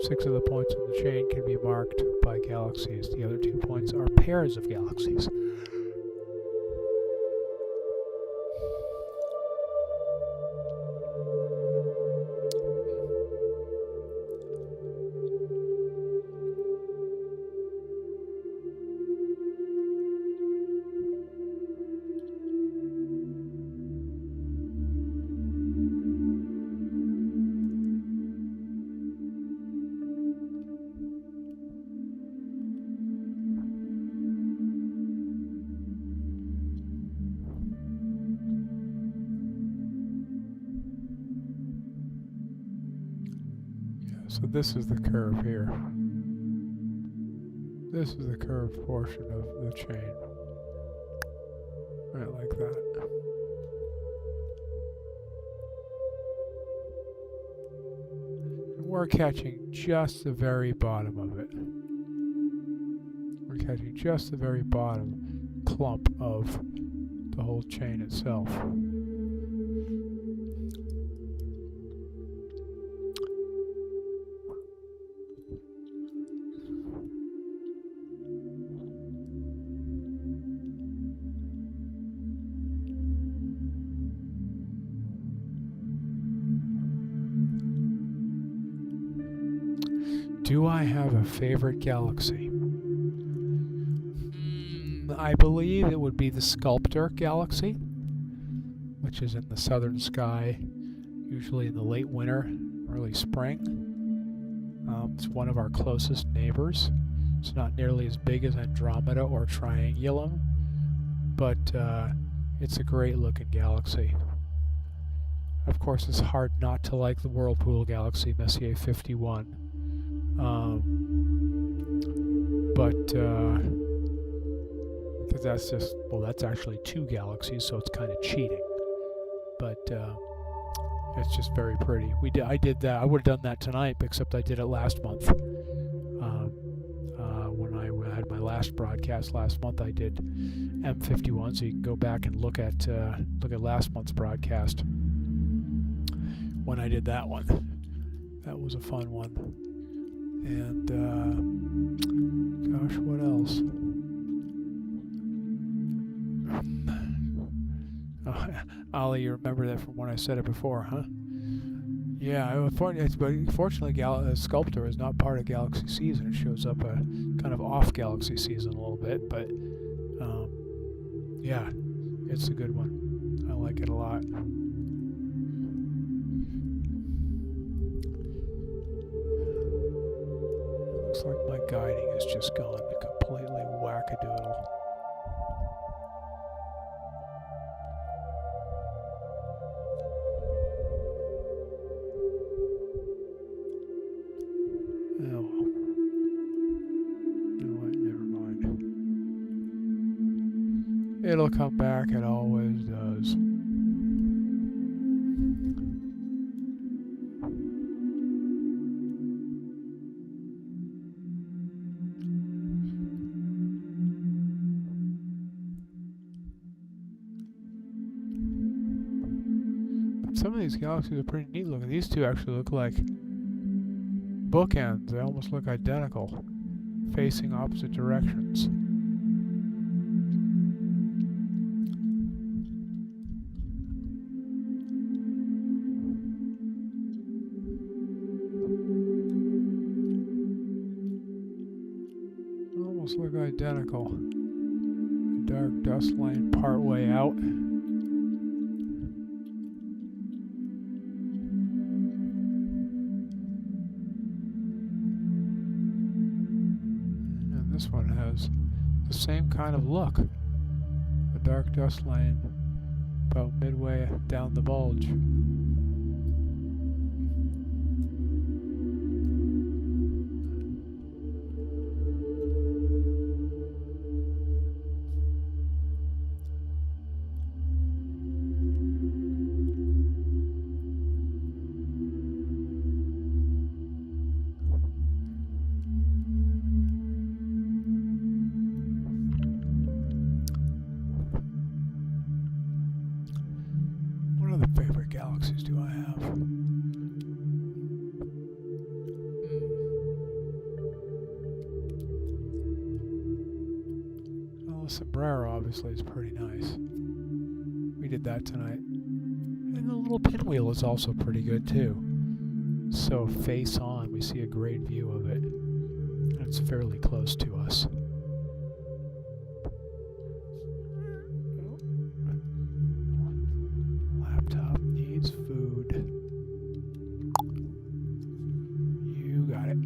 6 of the points in the chain can be marked by galaxies. The other 2 points are pairs of galaxies. So this is the curve here. This is the curved portion of the chain. Right like that. And we're catching just the very bottom of it. We're catching just the very bottom clump of the whole chain itself. Do I have a favorite galaxy? I believe it would be the Sculptor galaxy, which is in the southern sky, usually in the late winter, early spring. It's one of our closest neighbors. It's not nearly as big as Andromeda or Triangulum, but it's a great looking galaxy. Of course, it's hard not to like the Whirlpool galaxy, Messier 51. Because that's just, well, that's actually 2 galaxies, so it's kind of cheating. But it's just very pretty. I did that. I would have done that tonight, except I did it last month. When I had my last broadcast last month, I did M51, so you can go back and look at last month's broadcast when I did that one. That was a fun one. And gosh, what else? Oh, Ollie, you remember that from when I said it before, huh? Yeah, fortunately, Sculptor is not part of Galaxy Season. It shows up a kind of off Galaxy Season a little bit, but yeah, it's a good one. I like it a lot. Looks like my guiding has just gone completely wackadoodle. Oh. No, never mind. It'll come back, it always does. Some of these galaxies are pretty neat looking. These two actually look like bookends. They almost look identical, facing opposite directions. identical. Dark dust lane part way out. And this one has the same kind of look. The dark dust lane about midway down the bulge. Favorite galaxies do I have? Well, the sombrero obviously is pretty nice. We did that tonight. And the little pinwheel is also pretty good too. So face on, we see a great view of it. And it's fairly close to us. Laptop needs food. You got it.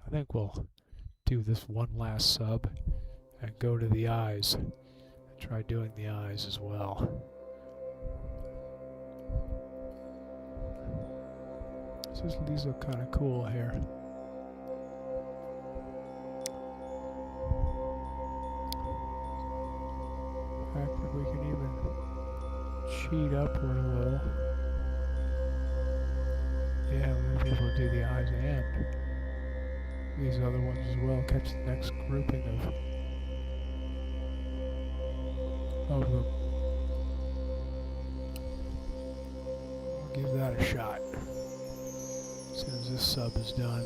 I think we'll do this one last sub and go to the eyes. Try doing the eyes as well. These look kind of cool here. In fact, if we can even cheat upward a little. Yeah, we'll be able to do the eyes and these other ones as well. Catch the next grouping of them. I'll give that a shot as soon as this sub is done.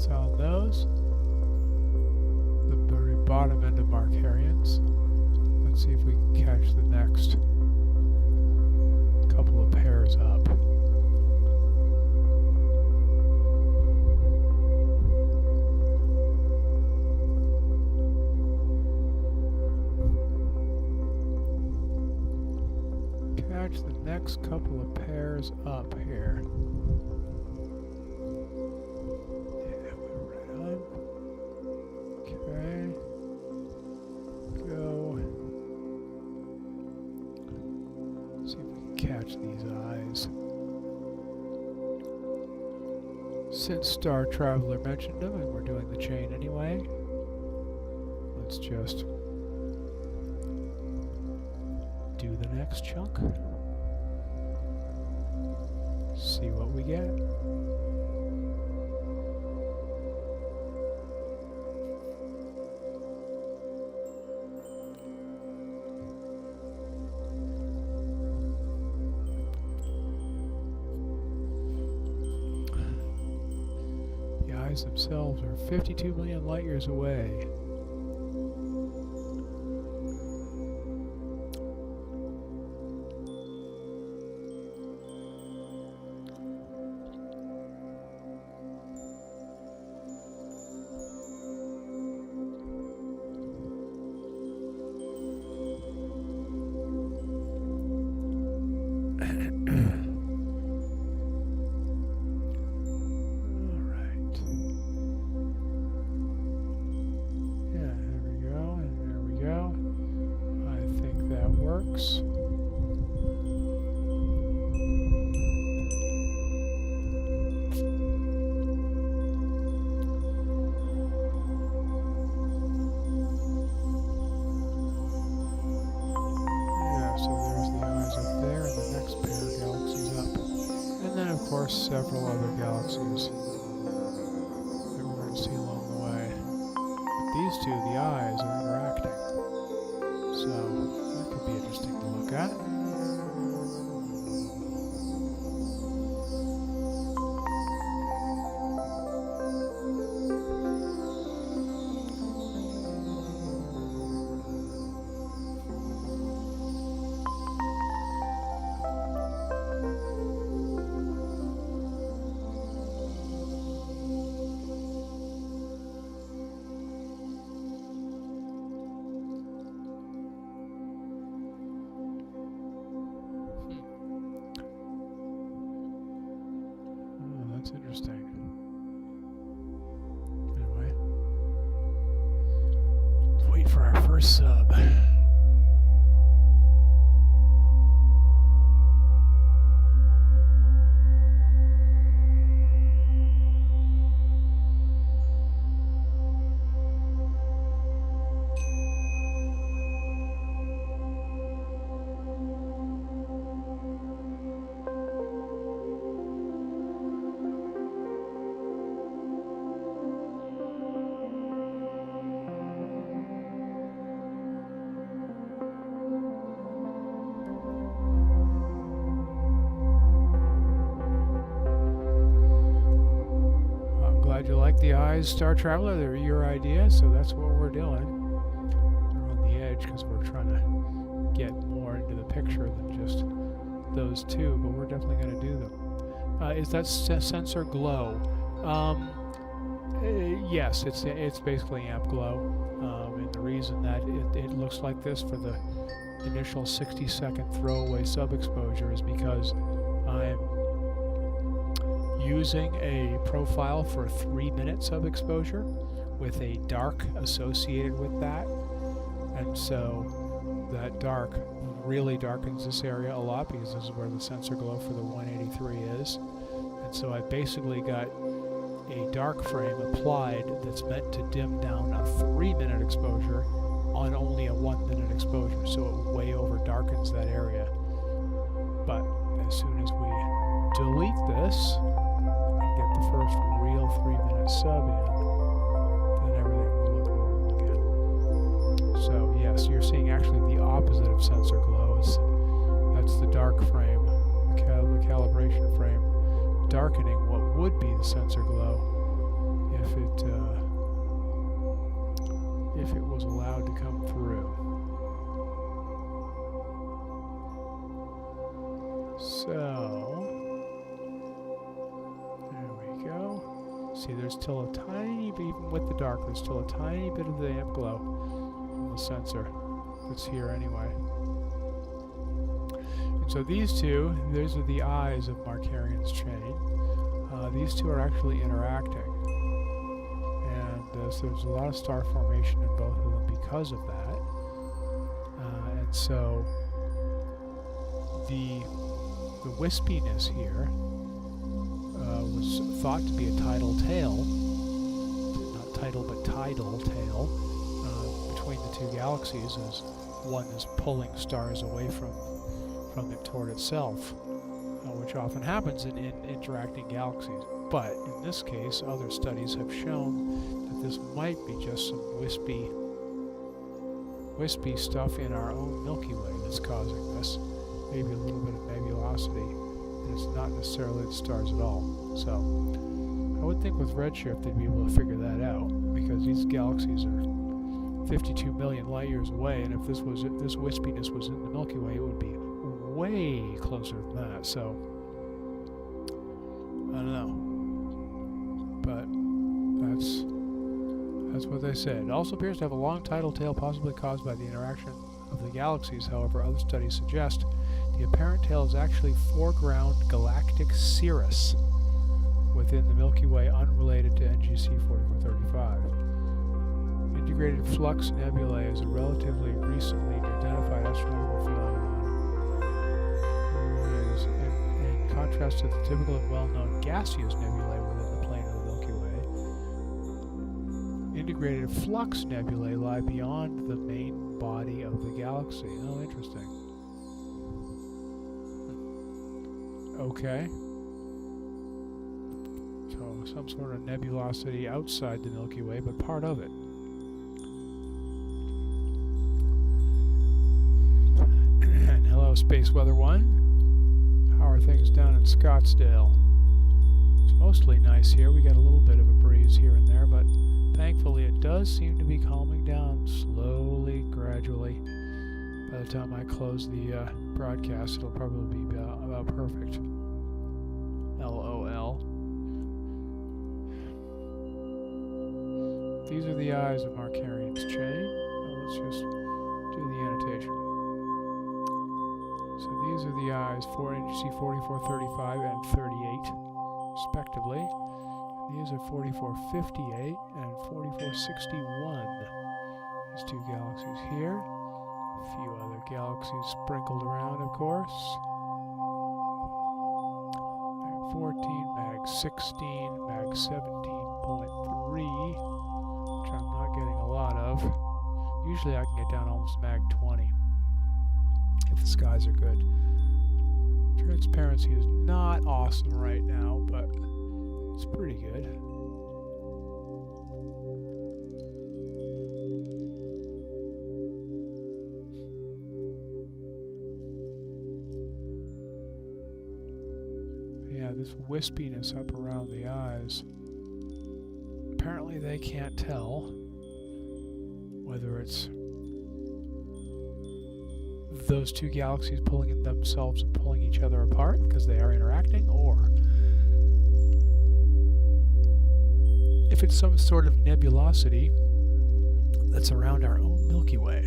On those, the very bottom end of Markarians. Let's see if we can catch the next couple of pairs up. match the next couple of pairs up here. Yeah, we're right on. Okay. Go. See if we can catch these eyes. Since Star Traveler mentioned them and we're doing the chain anyway, let's just do the next chunk. See what we get. The eyes themselves are 52 million light years away. Several other galaxies that we're going to see along the way. But these two, the eyes, are interacting. So that could be interesting to look at. Interesting. Anyway, let's wait for our first sub. You like the eyes, Star Traveler? They're your idea, so that's what we're doing. We're on the edge because we're trying to get more into the picture than just those two, but we're definitely going to do them. Is that sensor glow? Yes, it's basically amp glow, and the reason that it looks like this for the initial 60-second throwaway sub-exposure is because I'm using a profile for a 3-minute sub-exposure with a dark associated with that, and so that dark really darkens this area a lot because this is where the sensor glow for the 183 is, and so I've basically got a dark frame applied that's meant to dim down a 3-minute exposure on only a 1-minute exposure, so it way over darkens that area. But as soon as we delete this and get the first real 3-minute sub in, then everything will look normal again. So yes, you're seeing actually the opposite of sensor glows. That's the dark frame, the calibration frame, darkening what would be the sensor glow if it was allowed to come through. So there we go. See, there's still a tiny bit, even with the dark, there's still a tiny bit of the amp glow on the sensor that's here anyway. And So these two, these are the eyes of Markarian's chain. These two are actually interacting. And so there's a lot of star formation in both of them because of that. And so the wispiness here was thought to be a tidal tail, not tidal but tidal tail, between the two galaxies, as one is pulling stars away from it toward itself, which often happens in interacting galaxies. But in this case, other studies have shown that this might be just some wispy stuff in our own Milky Way that's causing this. Maybe a little bit of nebulosity, and it's not necessarily the stars at all. So I would think with redshift they'd be able to figure that out, because these galaxies are 52 million light years away, and if this wispiness was in the Milky Way, it would be way closer than that. So I don't know, but that's what they said. It also appears to have a long tidal tail, possibly caused by the interaction of the galaxies. However, other studies suggest the apparent tail is actually foreground galactic cirrus within the Milky Way, unrelated to NGC 4435. Integrated flux nebulae is a relatively recently identified astronomical phenomenon. In contrast to the typical and well-known gaseous nebulae within the plane of the Milky Way, integrated flux nebulae lie beyond the main body of the galaxy. Oh, interesting. Okay. So some sort of nebulosity outside the Milky Way, but part of it. And hello, Space Weather 1. How are things down in Scottsdale? It's mostly nice here. We got a little bit of a breeze here and there, but thankfully it does seem to be calming down slowly, gradually. By the time I close the broadcast, it'll probably be about perfect. LOL. These are the eyes of Markarian's chain. Now let's just do the annotation. So these are the eyes for NGC 4435 and 38, respectively. These are 4458 and 4461. These two galaxies here. A few other galaxies sprinkled around, of course. Mag 14, Mag 16, Mag 17.3, which I'm not getting a lot of. Usually I can get down almost Mag 20 if the skies are good. Transparency is not awesome right now, but it's pretty good. Yeah, this wispiness up around the eyes. Apparently they can't tell whether it's those two galaxies pulling themselves and pulling each other apart because they are interacting, or if it's some sort of nebulosity that's around our own Milky Way.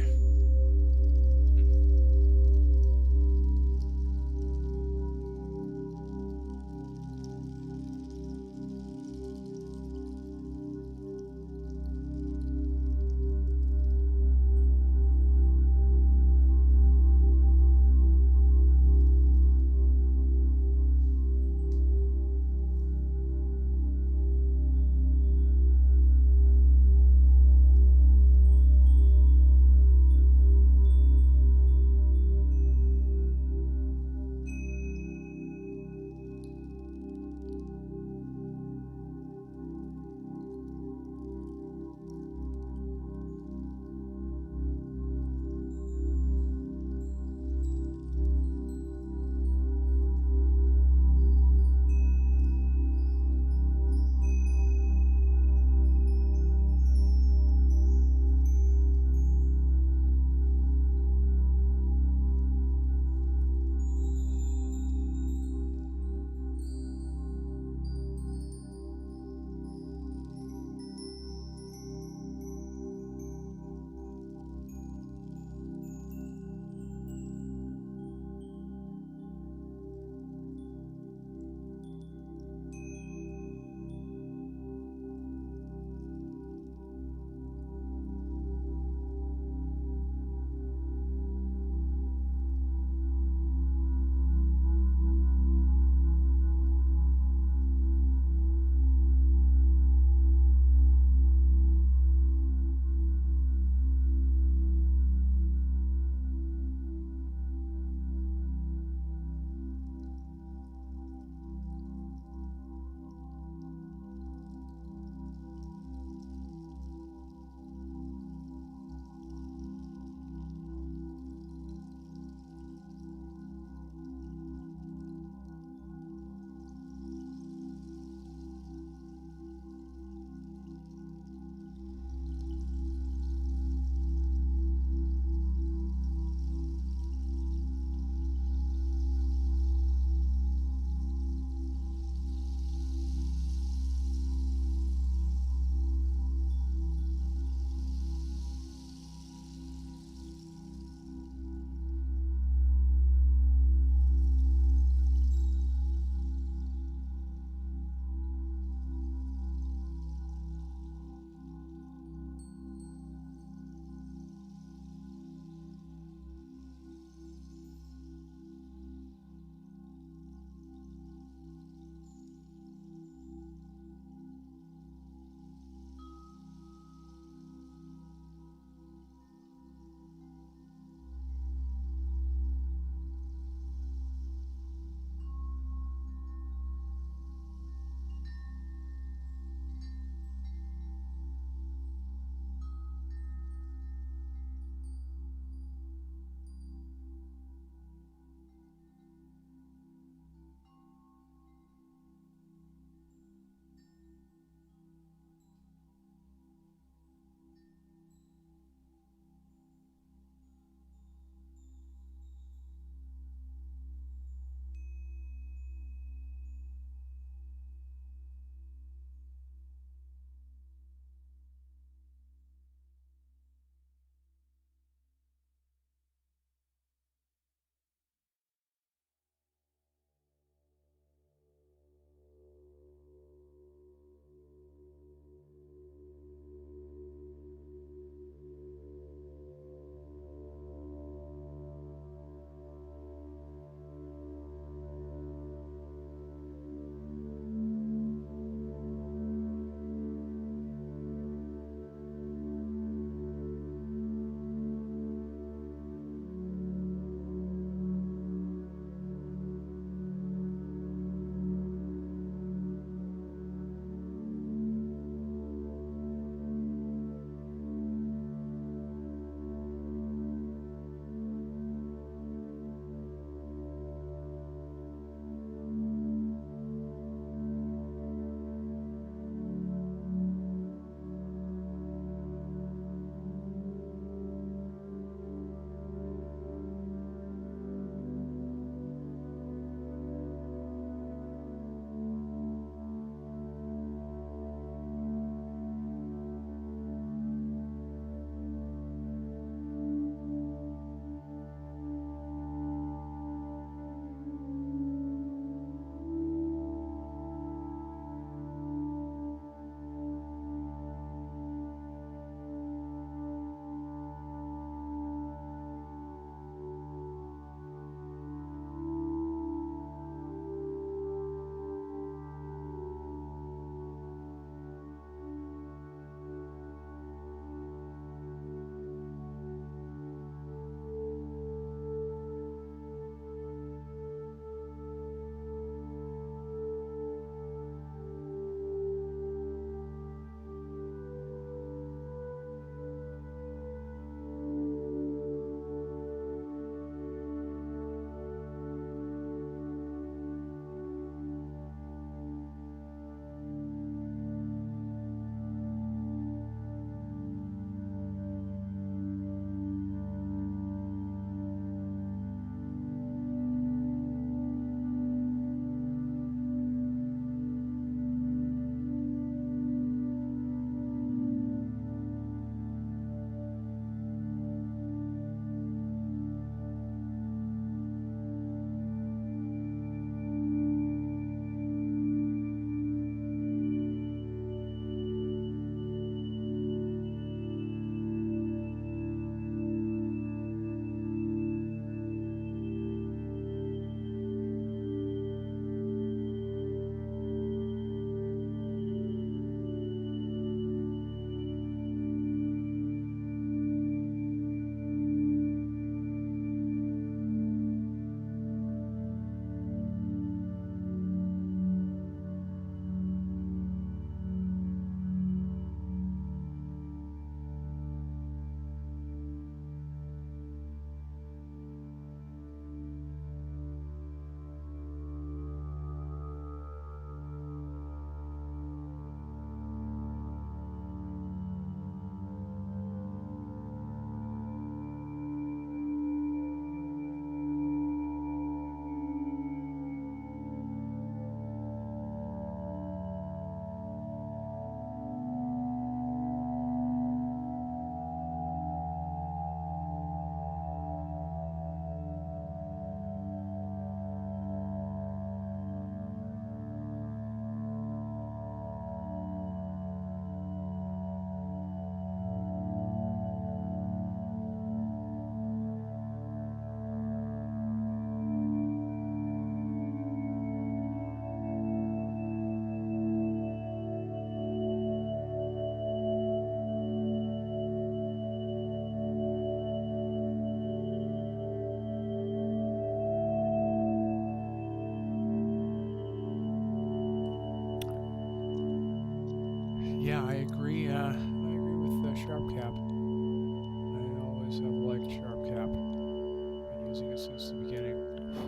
since the beginning. And I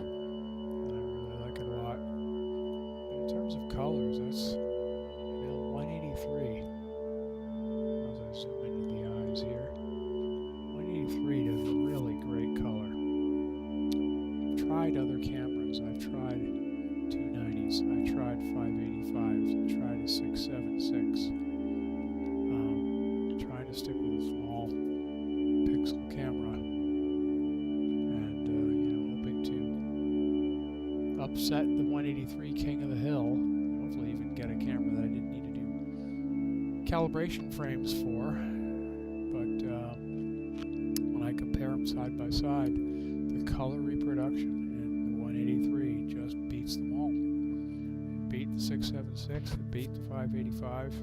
really like it a lot. And in terms of colors, that's 183. As I zoom into the eyes here, 183 does a really great color. I've tried other cameras. I've tried 290s. I've tried 585s. I've tried a 676. Trying to stick with a small pixel camera, and hoping to upset the 183 king of the hill. Hopefully, even get a camera that I didn't need to do calibration frames for. But when I compare them side by side, the color reproduction in the 183 just beats them all. It beat the 676. It beat the 585.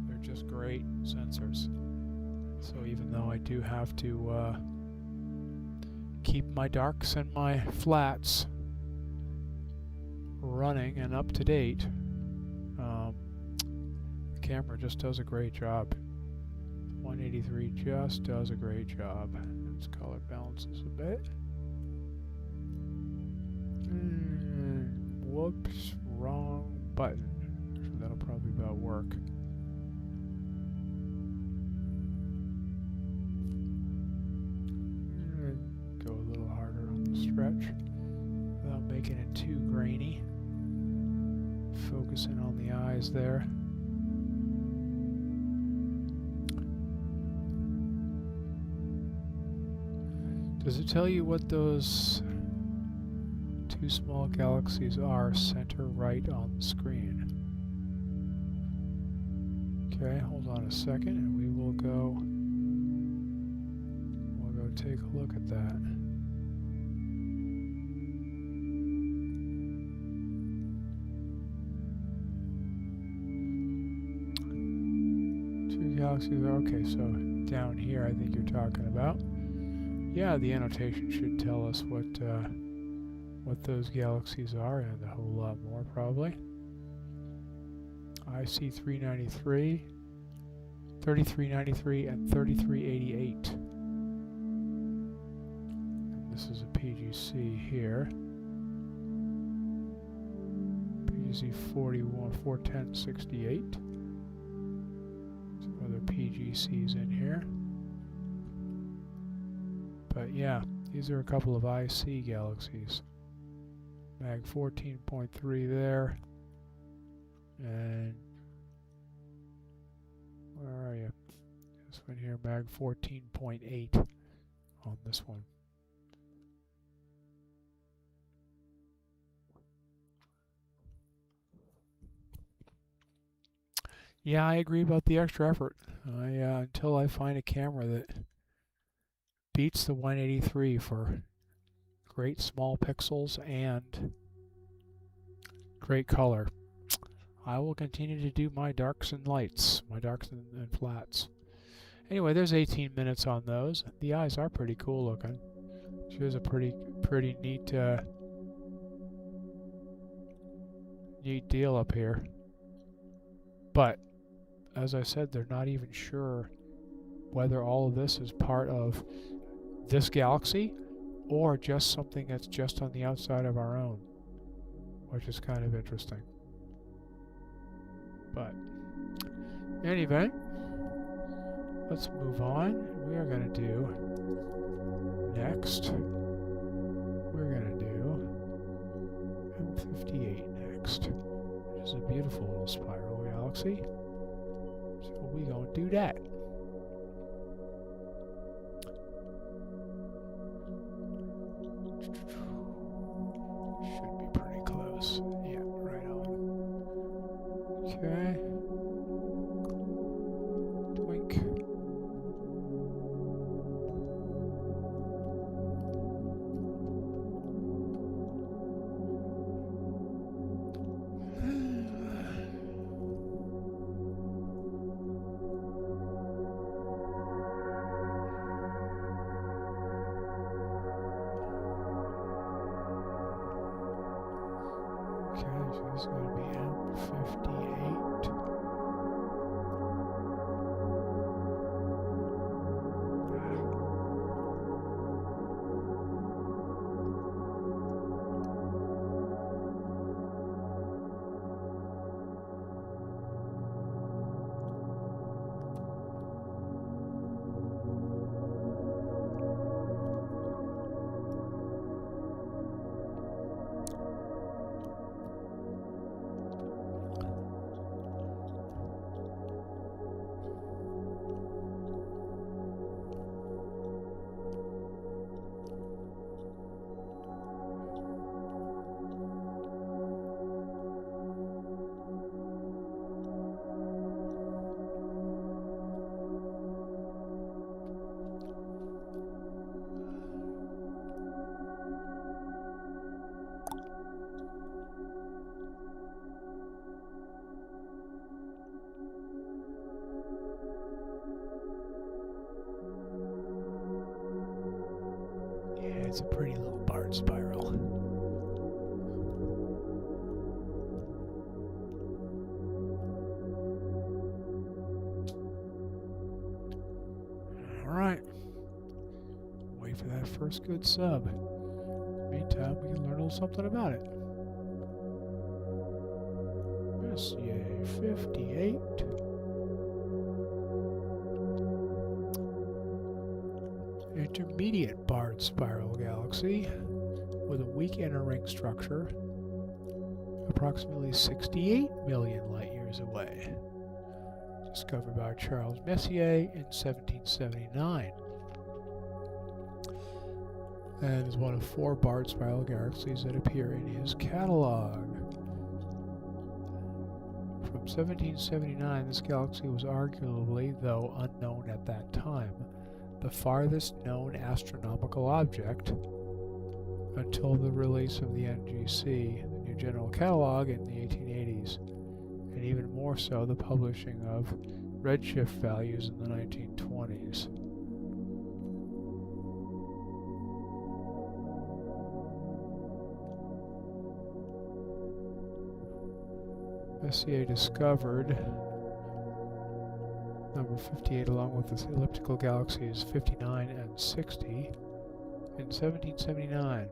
They're just great sensors. So even though I do have to keep my darks and my flats running and up to date, the camera just does a great job. 183 just does a great job. Its color balances a bit. Whoops, wrong button. Actually, that'll probably about work. Go a little harder on the stretch without making it too grainy. Focusing on the eyes there. Does it tell you what those two small galaxies are center right on the screen? Okay, hold on a second and we'll go take a look at that. Two galaxies, okay, so down here I think you're talking about. Yeah, the annotation should tell us what those galaxies are, and a whole lot more probably. I see 393, 3393, and 3388. This is a PGC here. PGC 41, 41068. Some other PGCs in here. But yeah, these are a couple of IC galaxies. Mag 14.3 there. And where are you? This one here, Mag 14.8 on this one. Yeah, I agree about the extra effort. Until I find a camera that beats the 183 for great small pixels and great color, I will continue to do my darks and lights, my darks and flats. Anyway, there's 18 minutes on those. The eyes are pretty cool looking. She's a pretty neat neat deal up here. But as I said, they're not even sure whether all of this is part of this galaxy or just something that's just on the outside of our own, which is kind of interesting. But in any event, let's move on. We are going to do next. We're going to do M58 next, which is a beautiful little spiral galaxy. So we're going to do that. Should be pretty close. Yeah, right on. Okay. Twink. It's a pretty little barred spiral. Alright. Wait for that first good sub. Meantime, we can learn a little something about it. SCA-58. Intermediate barred spiral galaxy with a weak inner ring structure, approximately 68 million light years away. Discovered by Charles Messier in 1779. And is one of 4 barred spiral galaxies that appear in his catalog. From 1779, this galaxy was arguably, though unknown at that time, the farthest known astronomical object until the release of the NGC, the New General Catalog, in the 1880s, and even more so the publishing of redshift values in the 1920s. Messier discovered number 58 along with the elliptical galaxies 59 and 60 in 1779.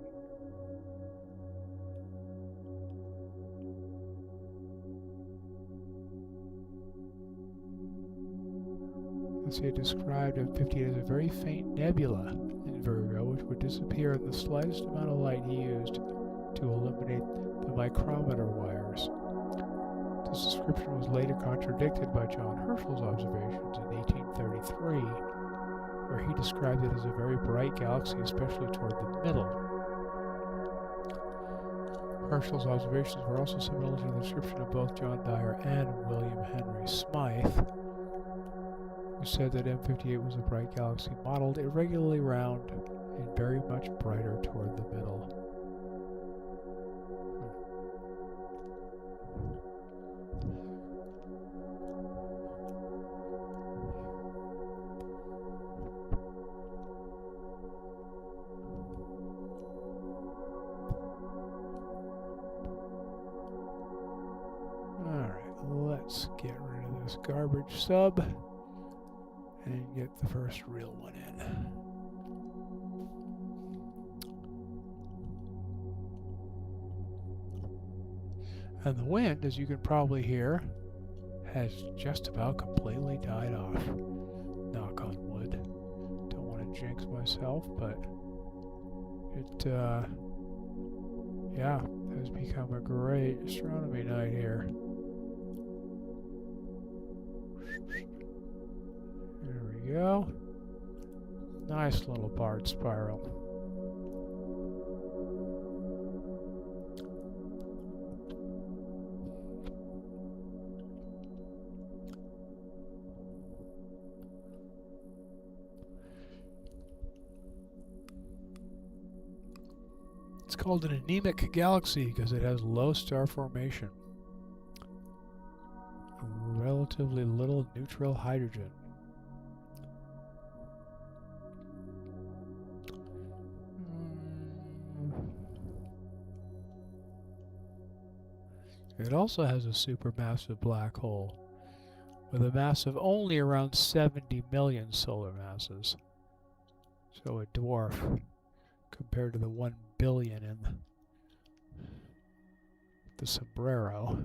Messier described M58 as a very faint nebula in Virgo, which would disappear in the slightest amount of light he used to illuminate the micrometer wires. This description was later contradicted by John Herschel's observations in 1833, where he described it as a very bright galaxy, especially toward the middle. Herschel's observations were also similar to the description of both John Dyer and William Henry Smythe, who said that M58 was a bright galaxy modeled irregularly round and very much brighter toward the middle. Let's get rid of this garbage sub and get the first real one in. And the wind, as you can probably hear, has just about completely died off. Knock on wood. Don't want to jinx myself, but it, yeah, has become a great astronomy night here. There we go. Nice little barred spiral. It's called an anemic galaxy because it has low star formation. Relatively little neutral hydrogen. It also has a supermassive black hole with a mass of only around 70 million solar masses. So a dwarf compared to the 1 billion in the sombrero.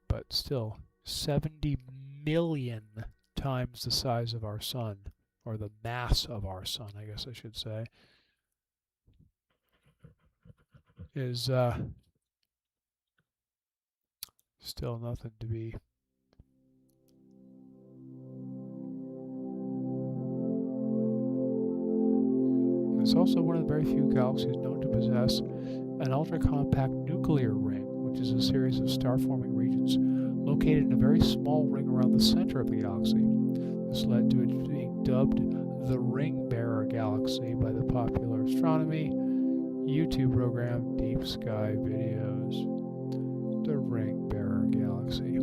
But still, 70 million times the size of our sun, or the mass of our sun, I guess I should say, is still nothing to be. It's also one of the very few galaxies known to possess an ultra-compact nuclear ring, which is a series of star-forming regions located in a very small ring around the center of the galaxy. This led to it being dubbed the Ring-Bearer Galaxy by the popular astronomy YouTube program Deep Sky Videos. The Ring-Bearer Galaxy.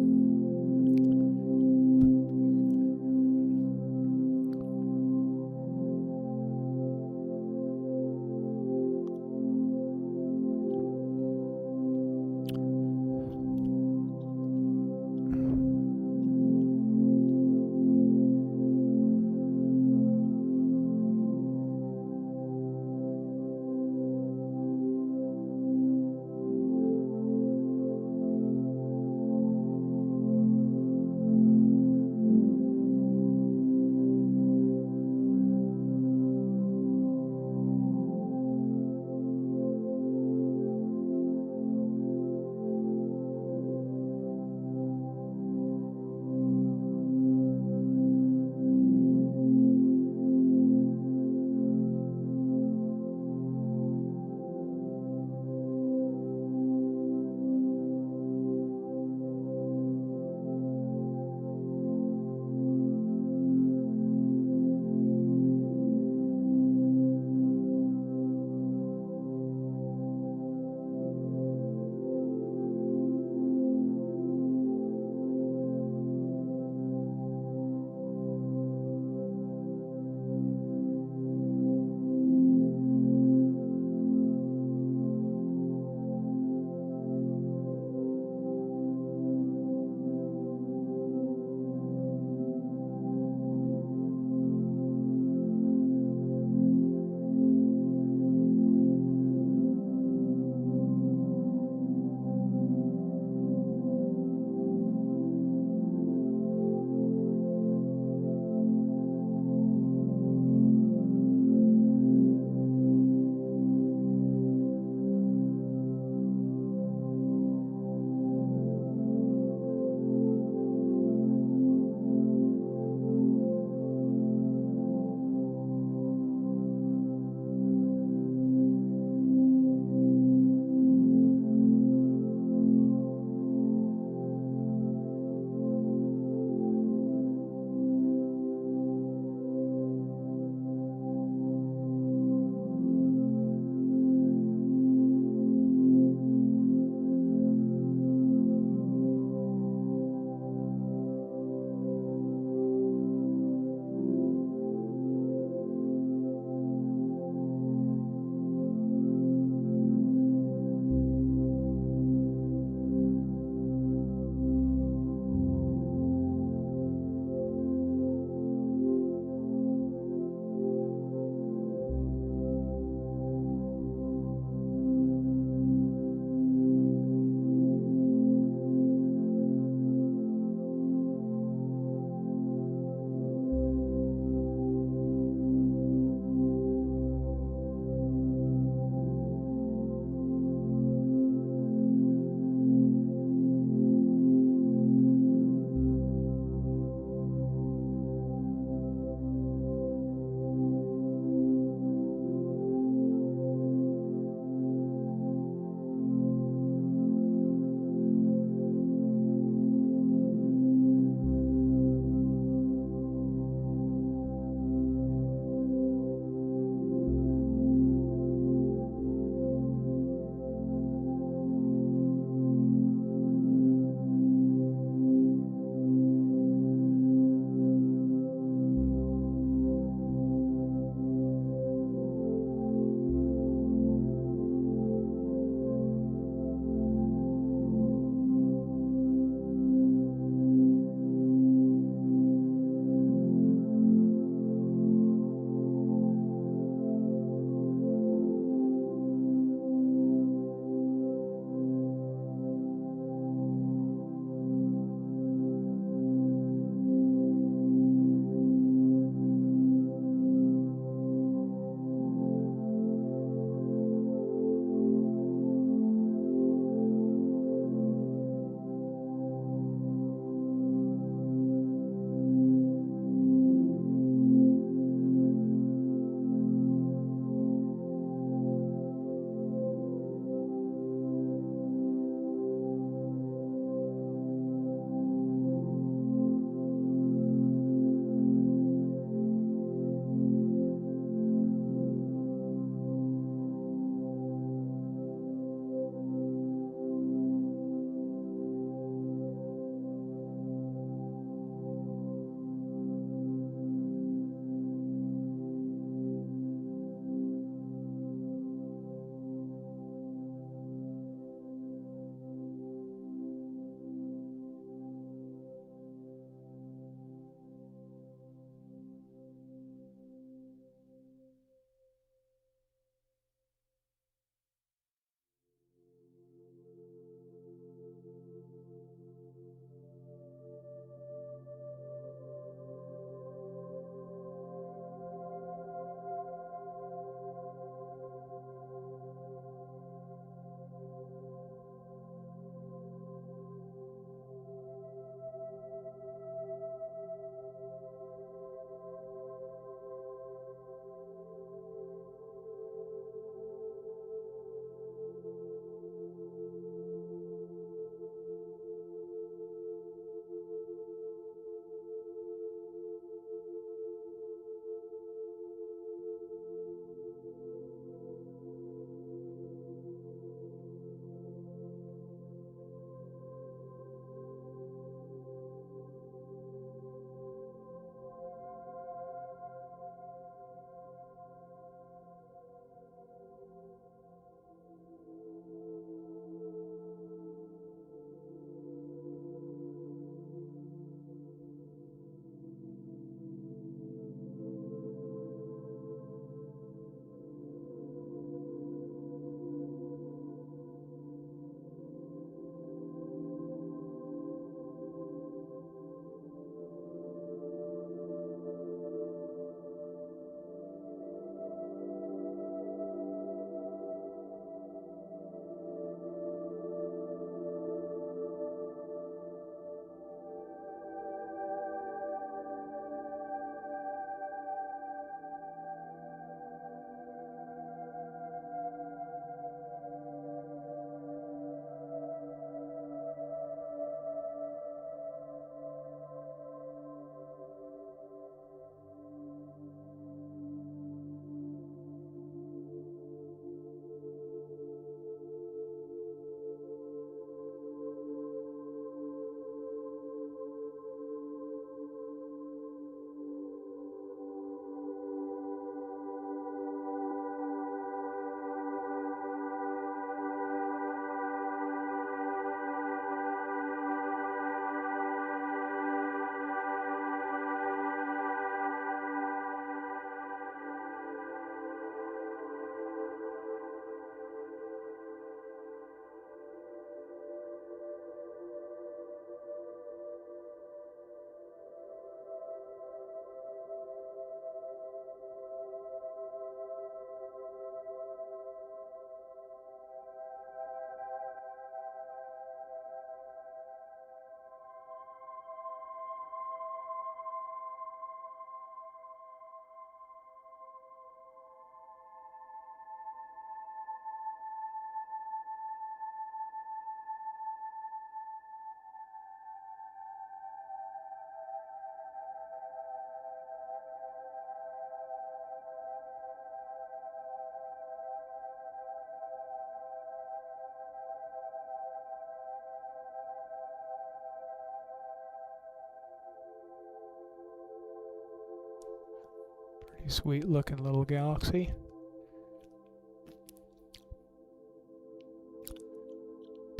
Pretty sweet looking little galaxy.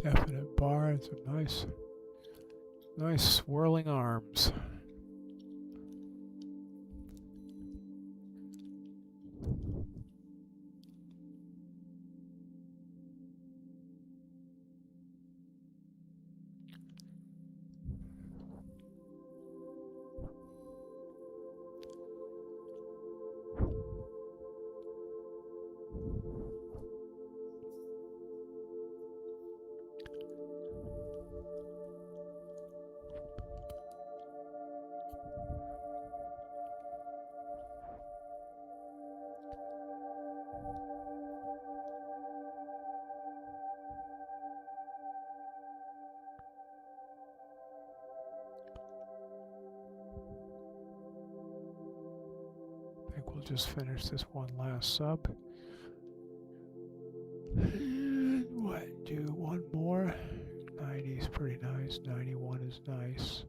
Definite bar and some nice swirling arms. I think we'll just finish this one last sub. And what, do one more? 90 is pretty nice, 91 is nice.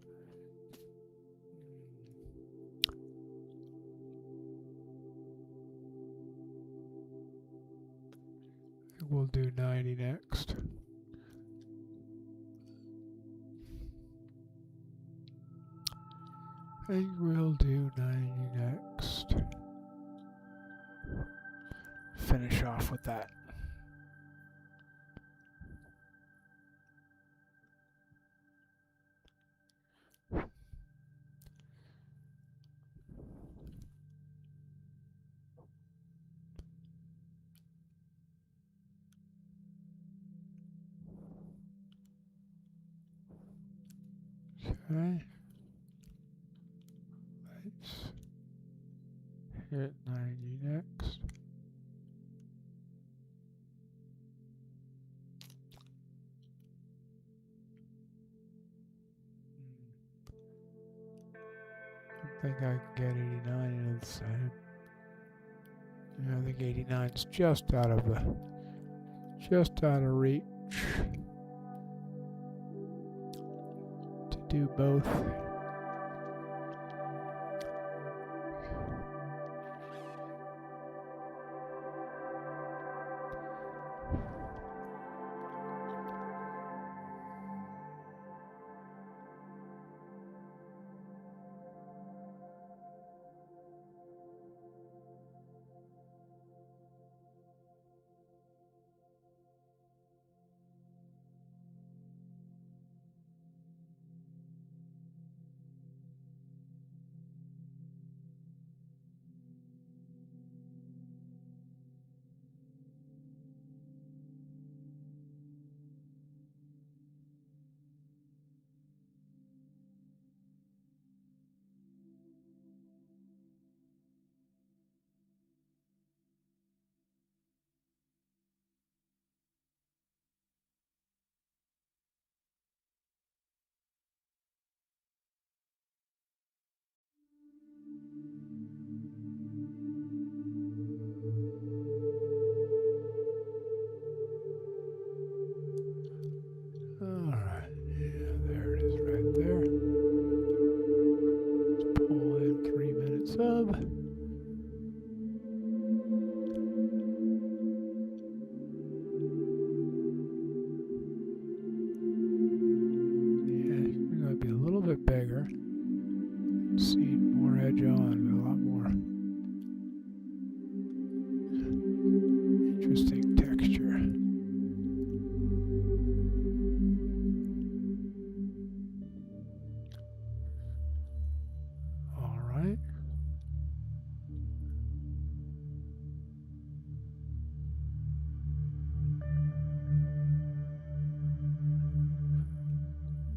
I think we'll do 90 next. I think we'll do 90 next. Finish off with that. Okay. Let's hit 90 next. I think I can get 89 into the same. Yeah, I think 89 is just out of reach to do both. Alright, yeah, there it is right there. Let's pull in 3-minute sub. Yeah, it's going to be a little bit bigger. See more edge on, but a lot more interesting texture.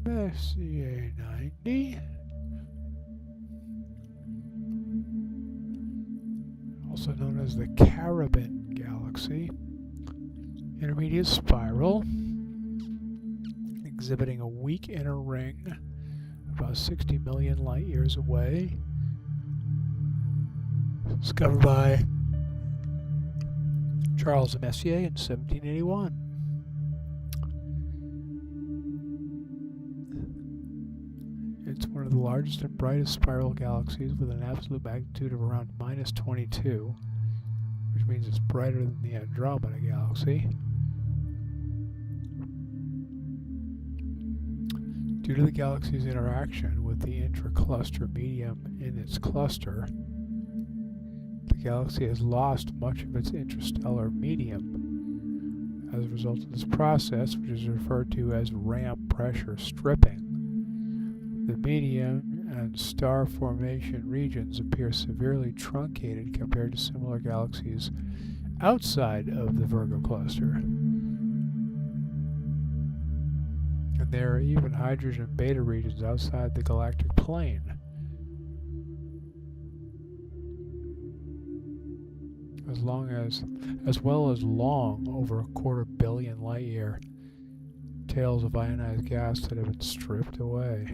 Messier 90. Also known as the Carabin Galaxy. Intermediate spiral. Exhibiting a weak inner ring. About 60 million light years away. Discovered by Charles Messier in 1781. It's one of the largest and brightest spiral galaxies with an absolute magnitude of around -22, which means it's brighter than the Andromeda galaxy. Due to the galaxy's interaction with the intracluster medium in its cluster, the galaxy has lost much of its interstellar medium. As a result of this process, which is referred to as ram pressure stripping, the medium and star formation regions appear severely truncated compared to similar galaxies outside of the Virgo cluster. And there are even hydrogen beta regions outside the galactic plane. As well as long, over 250 million light-year, tails of ionized gas that have been stripped away.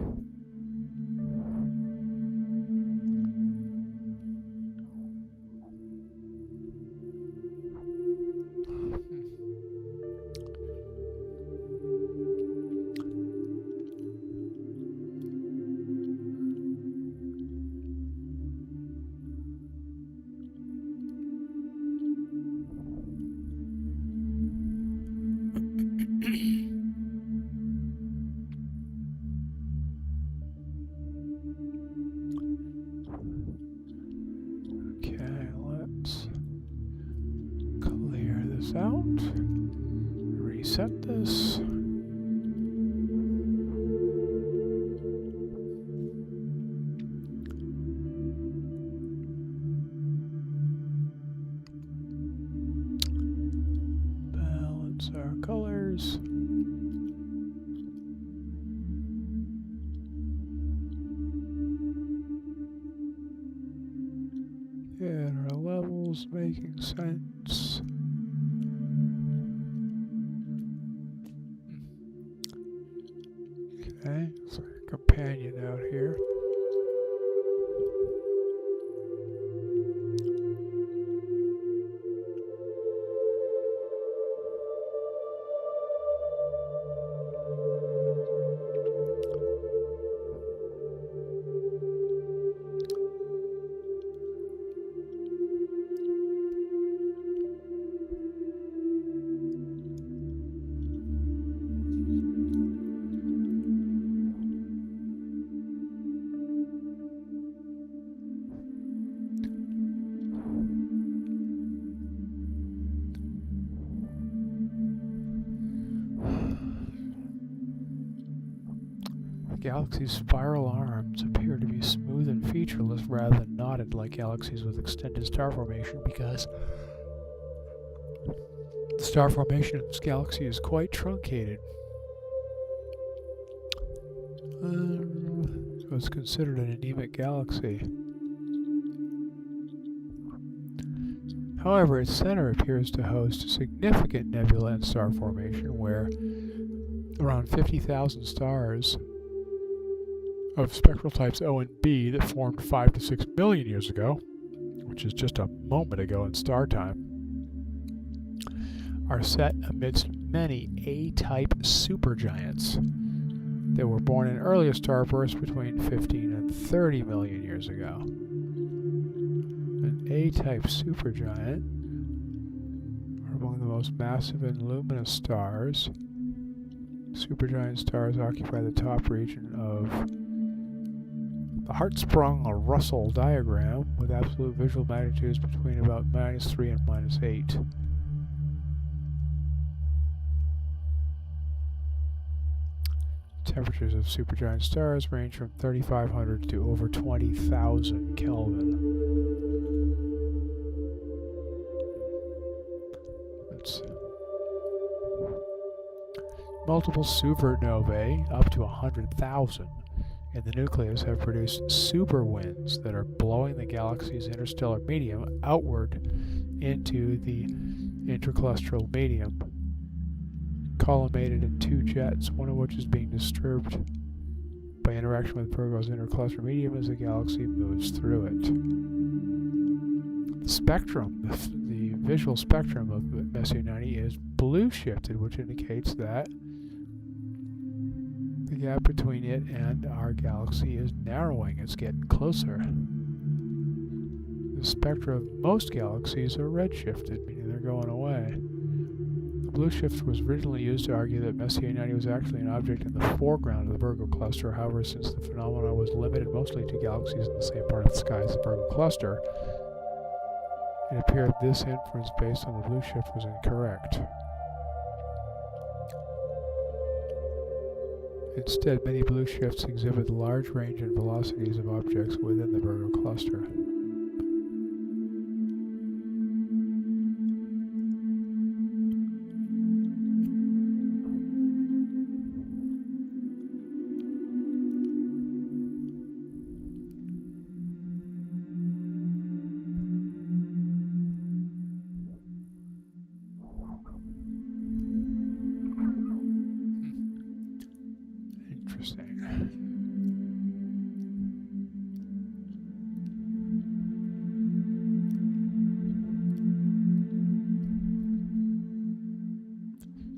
Out, reset this. Balance our colors. Get our levels making sense. Okay, so companion out here. Galaxies' spiral arms appear to be smooth and featureless rather than knotted like galaxies with extended star formation, because the star formation in this galaxy is quite truncated. So it's considered an anemic galaxy. However, its center appears to host a significant nebula and star formation where around 50,000 stars of spectral types O and B that formed 5 to 6 million years ago, which is just a moment ago in star time, are set amidst many A-type supergiants that were born in earlier starbursts between 15 and 30 million years ago. An A-type supergiant are among the most massive and luminous stars. Supergiant stars occupy the top region of the Hartsprung-Russell diagram, with absolute visual magnitudes between about -3 and -8. Temperatures of supergiant stars range from 3,500 to over 20,000 Kelvin. Multiple supernovae, up to 100,000, in the nucleus have produced super winds that are blowing the galaxy's interstellar medium outward into the intraclusteral medium, collimated in two jets, one of which is being disturbed by interaction with Virgo's intercluster medium as the galaxy moves through it. The spectrum, the visual spectrum of Messier 90 is blue shifted, which indicates that The gap between it and our galaxy is narrowing. It's getting closer. The spectra of most galaxies are redshifted, meaning they're going away. The blue shift was originally used to argue that Messier 90 was actually an object in the foreground of the Virgo cluster. However, since the phenomenon was limited mostly to galaxies in the same part of the sky as the Virgo cluster, it appeared this inference based on the blue shift was incorrect. Instead, many blue shifts exhibit the large range and velocities of objects within the Virgo cluster.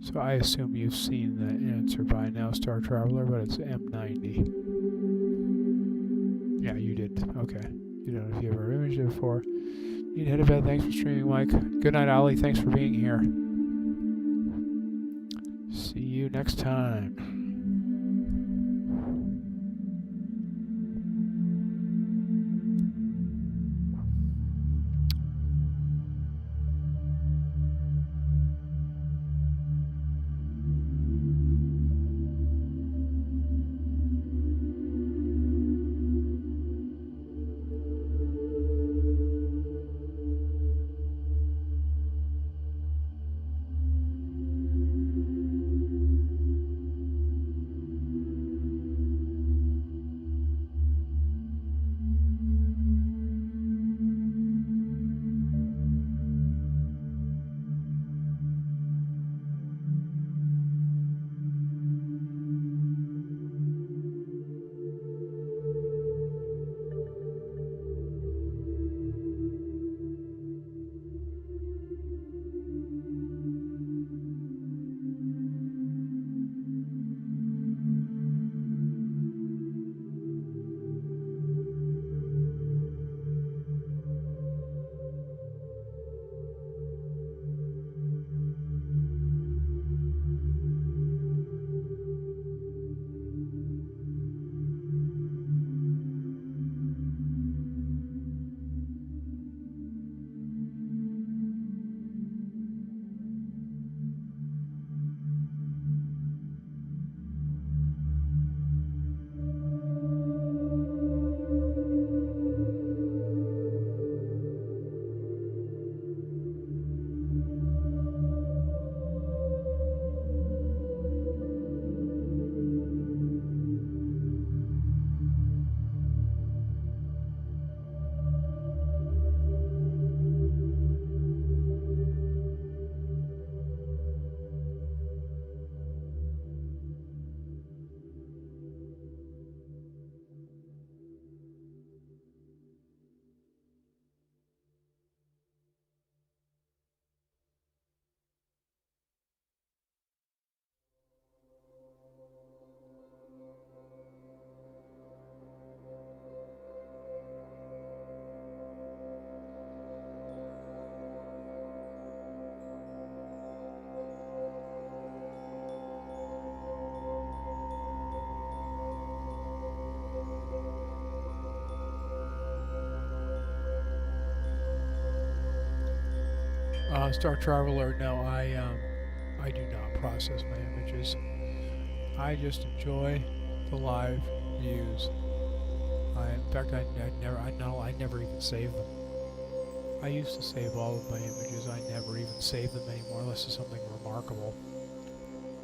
So I assume you've seen the answer by now, Star Traveler, but it's M90. Yeah, you did. Okay. You don't know if you ever imaged it before. Need to head to bed. Thanks for streaming, Mike. Good night, Ollie. Thanks for being here. See you next time. Star Traveler, no, I do not process my images. I just enjoy the live views. In fact, I never even save them. I used to save all of my images. I never even save them anymore unless it's something remarkable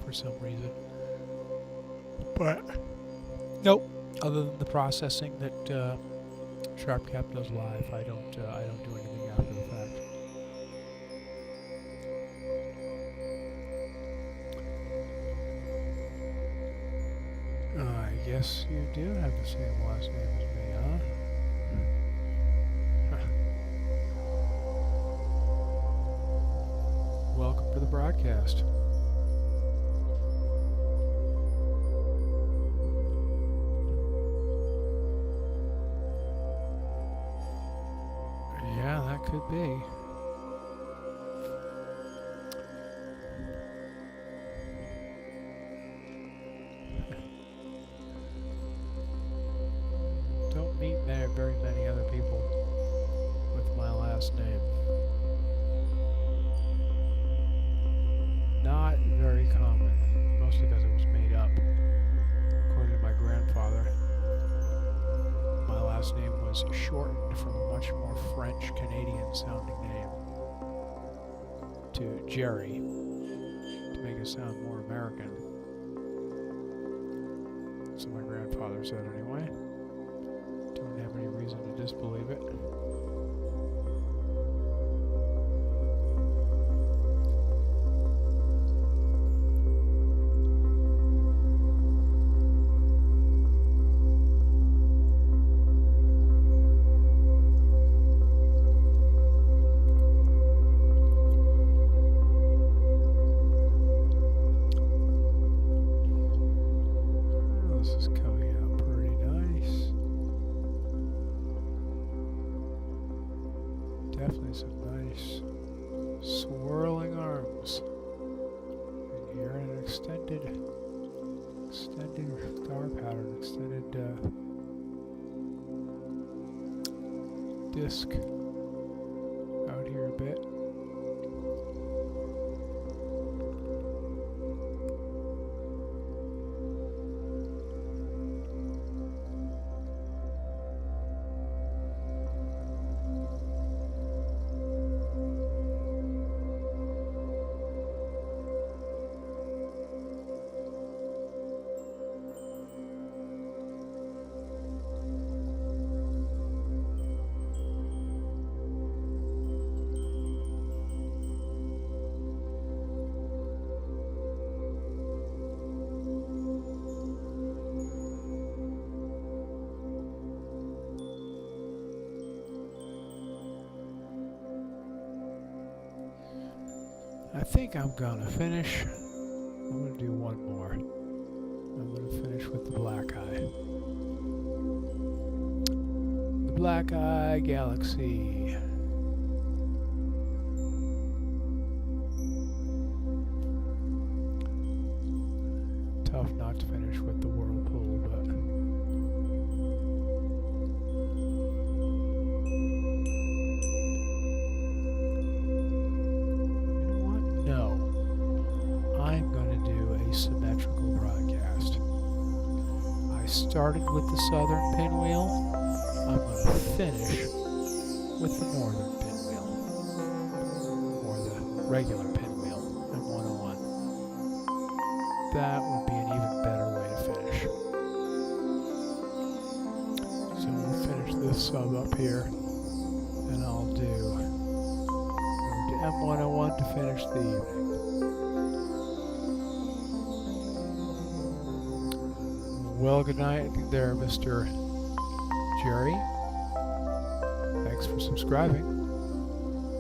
for some reason. But nope. Other than the processing that SharpCap does live, I don't do anything after the fact. I guess you do have the same last name as me, huh? Welcome to the broadcast. could be. Don't meet very many other people with my last name. Not very common, mostly because it was made up. According to my grandfather, my last name was shortened from a much more French Canadian sounding name to Jerry to make it sound more American. So my grandfather said anyway. Don't have any reason to disbelieve it. Definitely some nice swirling arms. And here an extended star pattern, extended disk out here a bit. I think I'm gonna finish. I'm gonna do one more. I'm gonna finish with the black eye. The Black Eye Galaxy. Tough not to finish with the Whirlpool, but symmetrical broadcast. I started with the southern pinwheel. I'm going to finish with the northern pinwheel, or the regular pinwheel at 101. That would be an even better way to finish. So we'll finish this sub up here, and I'll do M101 to finish the evening. Well, good night there, Mr. Jerry. Thanks for subscribing,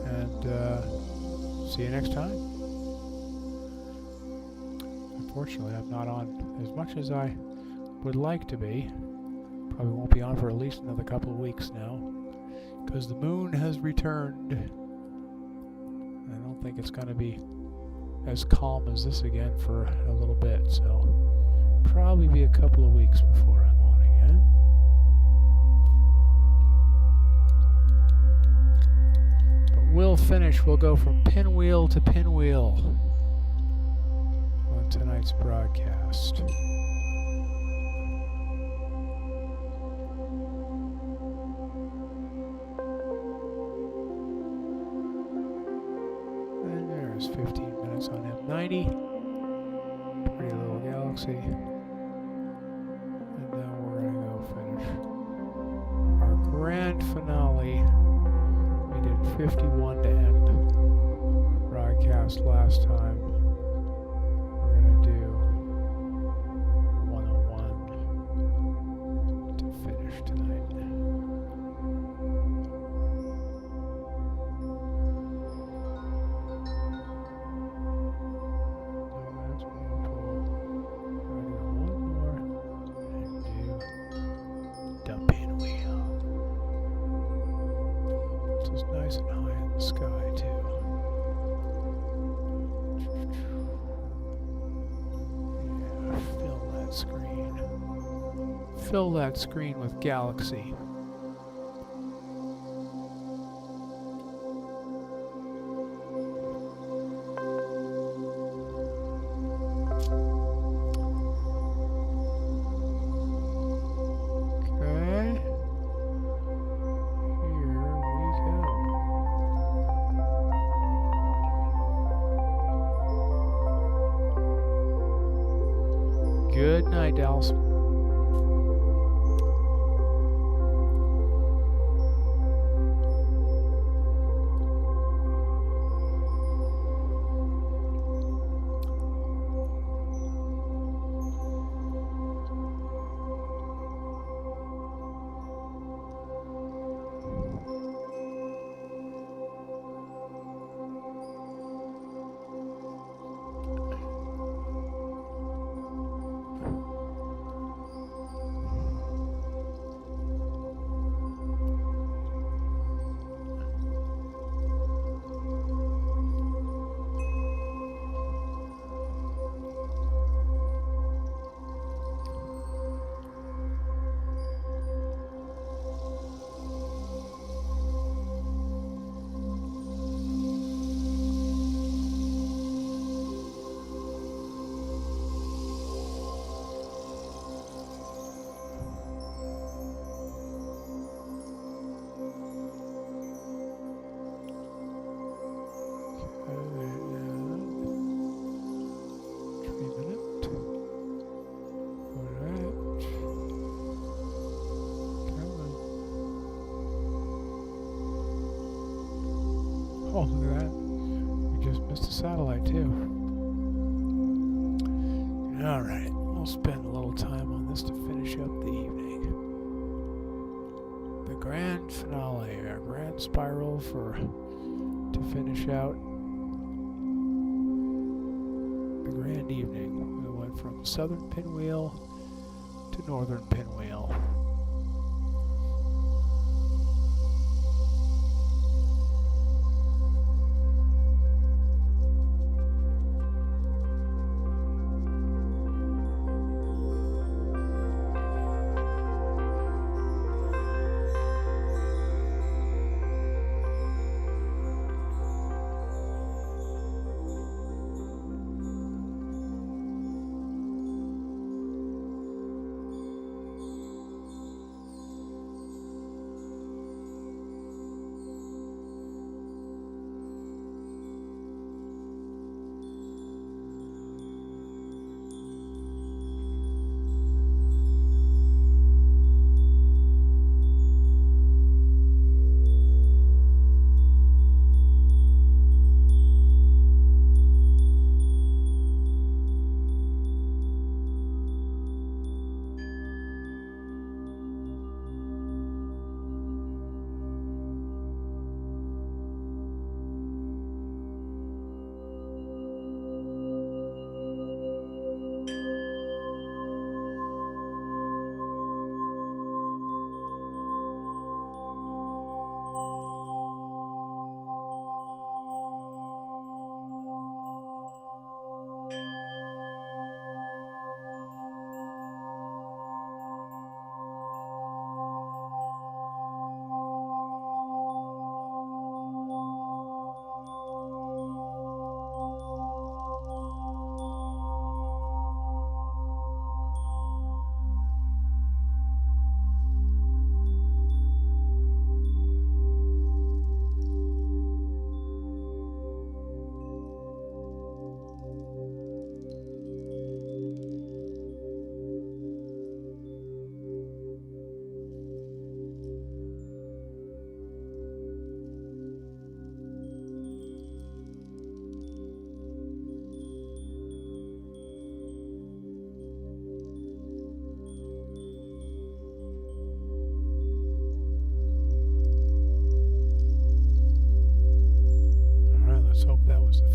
and see you next time. Unfortunately, I'm not on as much as I would like to be. Probably won't be on for at least another couple of weeks now, because the moon has returned. I don't think it's going to be as calm as this again for a little bit, so probably be a couple of weeks before I'm on again. But we'll finish. We'll go from pinwheel to pinwheel on tonight's broadcast. And there's 15 minutes on M90. Pretty little galaxy. Grand finale. We did 51 to end broadcast last time. We're going to do 101 to finish tonight. Nice and high. the sky too. Yeah, fill that screen. Fill that screen with galaxy. Good night, Dallas. Oh, look at that. We just missed a satellite, too. Alright, we'll spend a little time on this to finish up the evening. The grand finale, our grand spiral to finish out the grand evening. We went from southern pinwheel to northern pinwheel.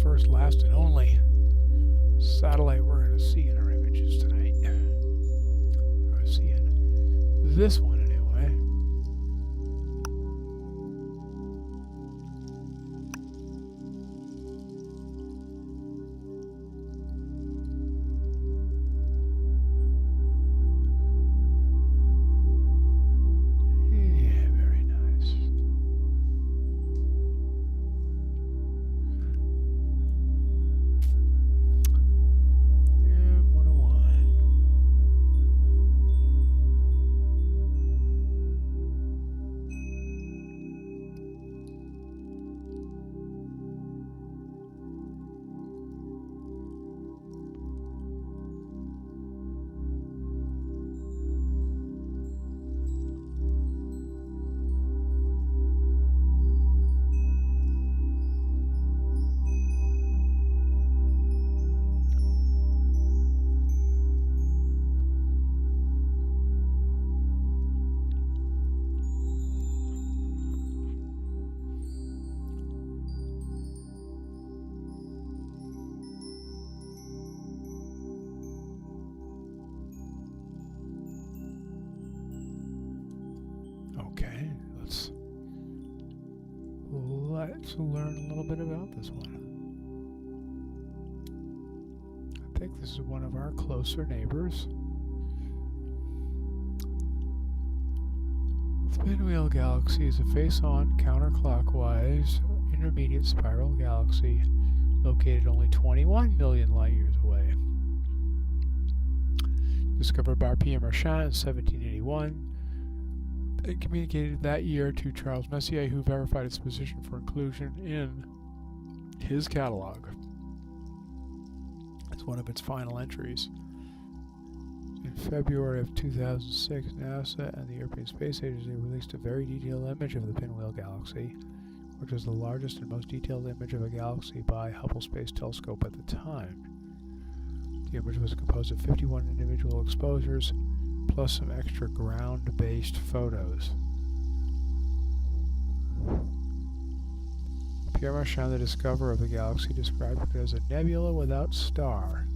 First, last, and only satellite we're going to see in our images tonight. We're seeing this one anyway. let's learn a little bit about this one. I think this is one of our closer neighbors. The Pinwheel Galaxy is a face-on, counterclockwise, intermediate spiral galaxy located only 21 million light-years away. Discovered by Pierre Marchand in 1781, and communicated that year to Charles Messier, who verified its position for inclusion in his catalog. It's one of its final entries. In February of 2006, NASA and the European Space Agency released a very detailed image of the Pinwheel Galaxy, which was the largest and most detailed image of a galaxy by Hubble Space Telescope at the time. The image was composed of 51 individual exposures, plus some extra ground-based photos. Pierre Marchand, the discoverer of the galaxy, described it as a nebula without star,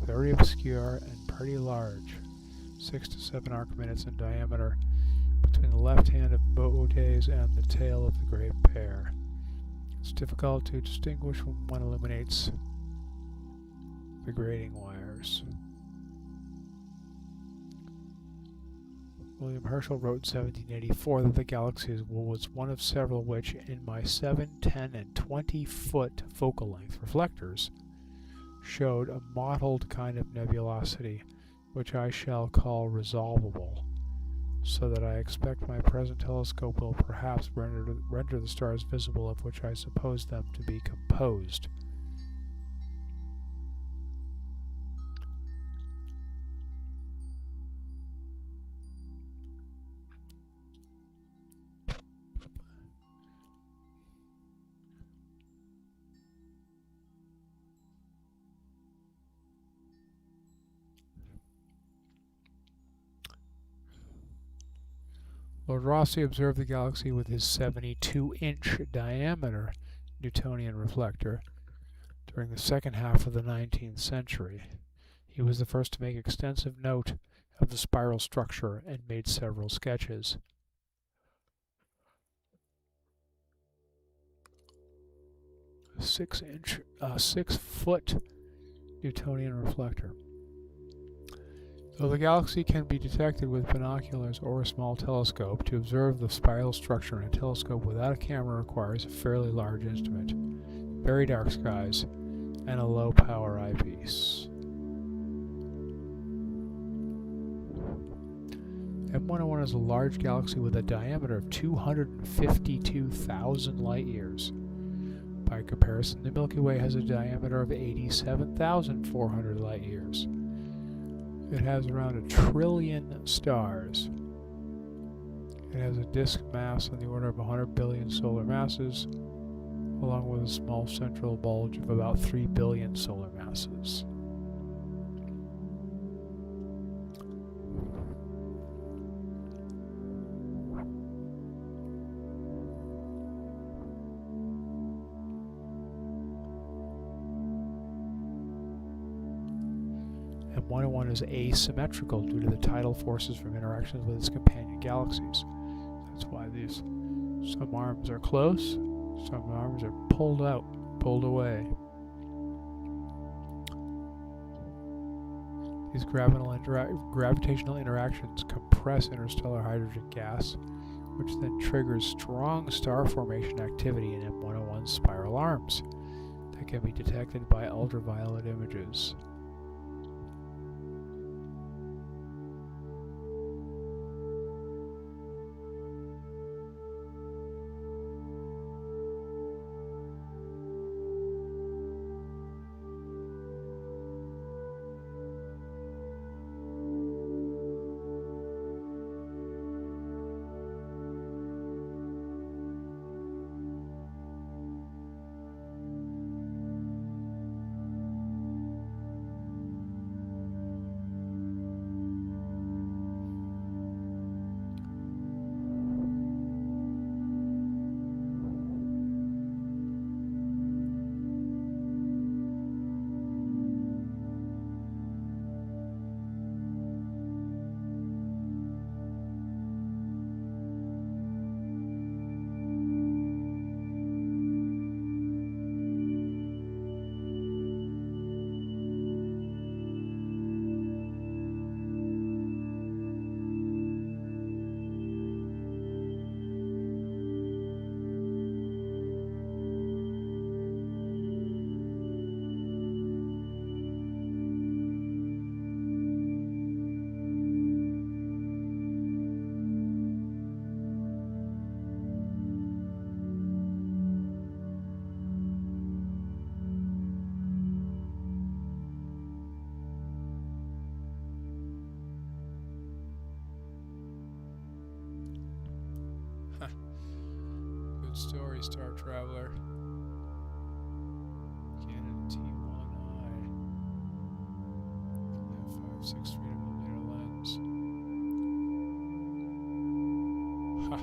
very obscure and pretty large, 6 to 7 arc-minutes in diameter, between the left hand of Bortle and the tail of the Great Bear. It's difficult to distinguish when one illuminates the grating wires. William Herschel wrote in 1784 that the galaxy was one of several which, in my 7, 10, and 20-foot focal length reflectors, showed a mottled kind of nebulosity, which I shall call resolvable, so that I expect my present telescope will perhaps render the stars visible, of which I suppose them to be composed. Lord Rosse observed the galaxy with his 72-inch diameter Newtonian reflector during the second half of the 19th century. He was the first to make extensive note of the spiral structure and made several sketches. A 6-foot Newtonian reflector. Though the galaxy can be detected with binoculars or a small telescope, to observe the spiral structure in a telescope without a camera requires a fairly large instrument, very dark skies, and a low-power eyepiece. M101 is a large galaxy with a diameter of 252,000 light-years. By comparison, the Milky Way has a diameter of 87,400 light-years. It has around 1 trillion stars. It has a disk mass on the order of 100 billion solar masses, along with a small central bulge of about 3 billion solar masses. M101 is asymmetrical due to the tidal forces from interactions with its companion galaxies. That's why some arms are close, some arms are pulled away. These gravitational interactions compress interstellar hydrogen gas, which then triggers strong star formation activity in M101's spiral arms that can be detected by ultraviolet images. story, Star Traveler. Canon T1i. 5.6 3mm lens. Ha.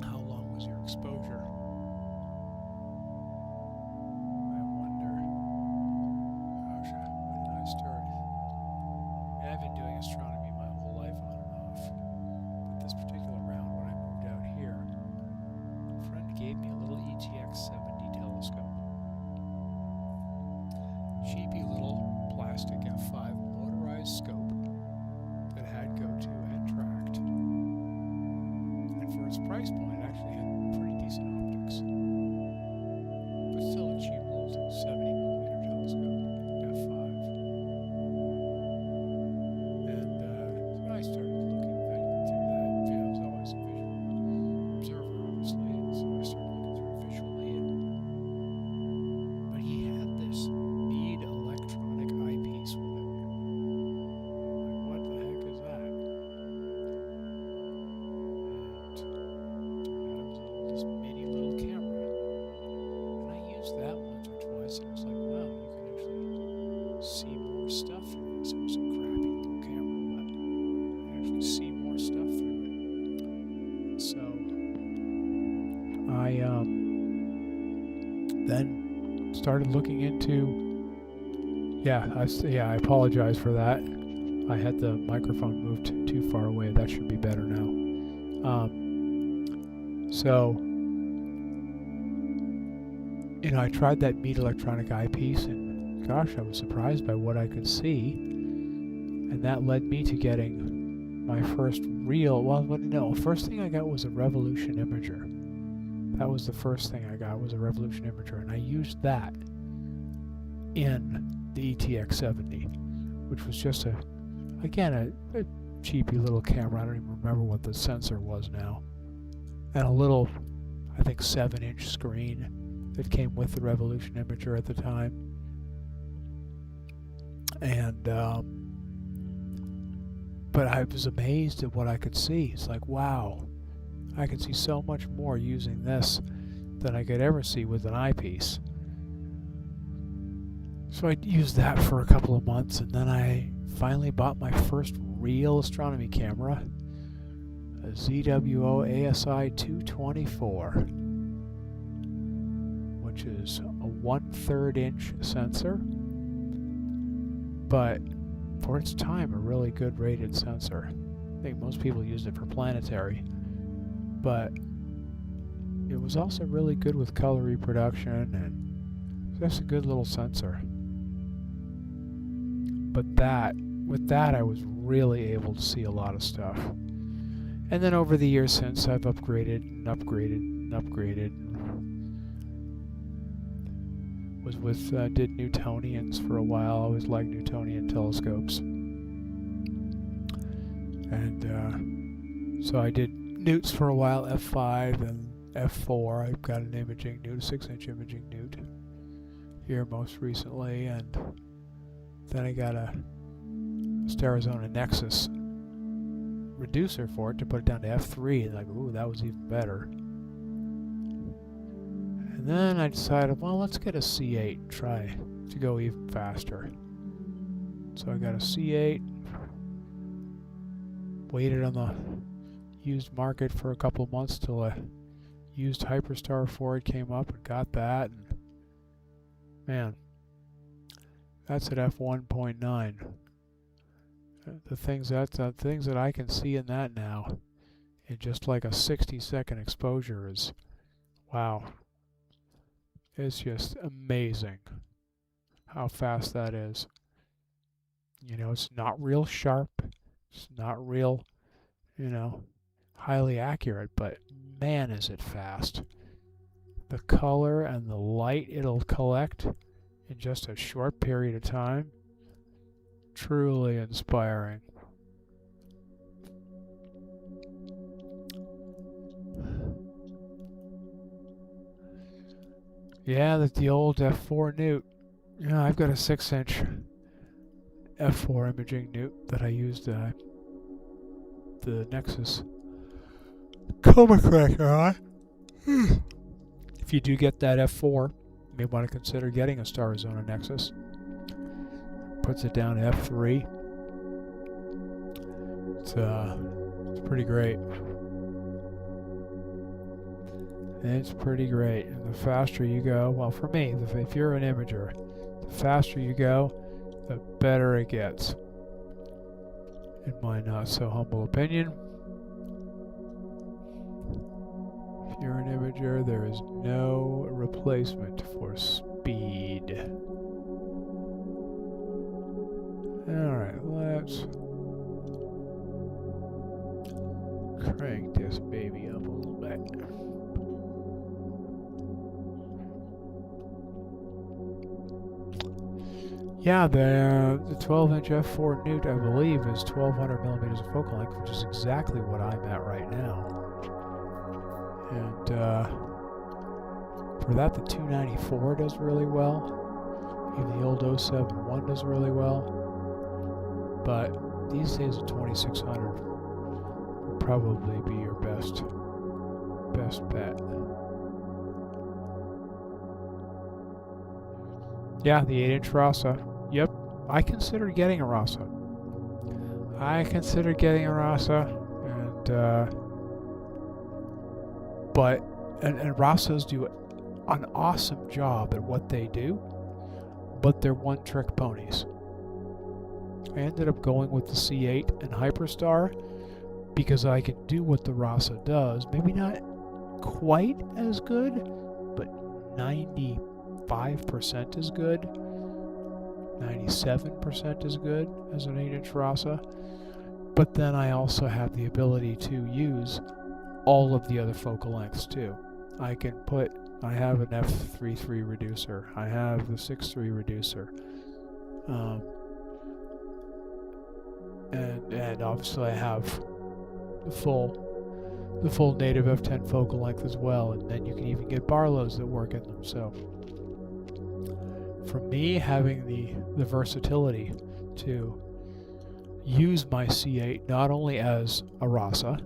How long was your exposure? I wonder. Gosh, when did I start? I've been doing astronomy my whole life on and off. But this particular round, when I moved out here, a friend gave me a little ETX-70 telescope. Cheapy little plastic F5 motorized scope that had go-to and tracked. And for its price point, it actually had pretty decent optics. But still a cheap little 70mm telescope, F5. And so I started looking through that. I was always a visual observer, obviously, and so I started looking through it visually. But he had this neat electronic eyepiece with it. Like, what the heck is that? And it was this mini little camera. And I used that once or twice, and it was like, wow, you can actually see more stuff through this. It was a crappy little camera, but you can actually see more stuff through it. So I then started looking into. I apologize for that. I had the microphone moved too far away. That should be better now. I tried that Meade electronic eyepiece, and gosh, I was surprised by what I could see. And that led me to getting my first real, first thing I got was a Revolution imager. That was the first thing I got, was a Revolution imager, and I used that in the ETX-70, which was just a cheapy little camera. I don't even remember what the sensor was now. And a little, I think, 7-inch screen that came with the Revolution imager at the time. And but I was amazed at what I could see. It's like, wow, I could see so much more using this than I could ever see with an eyepiece. So I used that for a couple of months, and then I finally bought my first real astronomy camera, a ZWO ASI-224, which is a 1/3 inch sensor, but for its time a really good rated sensor. I think most people used it for planetary, but it was also really good with color reproduction, and just a good little sensor. But with that I was really able to see a lot of stuff. And then over the years since, I've upgraded and upgraded and upgraded. Did Newtonians for a while. I always liked Newtonian telescopes. And so I did Newts for a while, F5 and F4. I've got an imaging Newt, a 6-inch imaging Newt here most recently, and then I got a Arizona Nexus reducer for it to put it down to F3, and like, ooh, that was even better. And then I decided, well, let's get a C8 and try to go even faster. So I got a C8, waited on the used market for a couple of months till a used Hyperstar for it came up, and got that, and man, that's at f1.9. The things that I can see in that now, in just like a 60-second exposure, is wow. It's just amazing how fast that is. You know, it's not real sharp, it's not real, highly accurate, but man, is it fast. The color and the light it'll collect in just a short period of time, truly inspiring. Yeah, that's the old F4 Newt. I've got a 6-inch F4 imaging Newt that I used the Nexus coma corrector on. If you do get that F4, you may want to consider getting a Star Arizona Nexus. Puts it down to F3. It's pretty great. It's pretty great. And the faster you go, well, for me, if you're an imager, the faster you go, the better it gets. In my not so humble opinion. If you're an imager, there is no replacement for speed. Alright, let's crank this baby up a little bit. Yeah, the 12-inch f4 Newt, I believe, is 1200 millimeters of focal length, which is exactly what I'm at right now. And for that, the 294 does really well. Even the old 071 does really well. But these days, a 2600 would probably be your best bet. Yeah, the 8-inch Rasa. Yep, I considered getting a Rasa. And Rasas do an awesome job at what they do, but they're one-trick ponies. I ended up going with the C8 and Hyperstar because I can do what the Rasa does. Maybe not quite as good, but 95% is good. 97% is good as an 8-inch Rasa. But then I also have the ability to use all of the other focal lengths too. I have an f3.3 reducer. I have the 6.3 reducer. And obviously I have the full native f10 focal length as well, and then you can even get Barlows that work in them. So for me, having the versatility to use my C8 not only as a Rasa,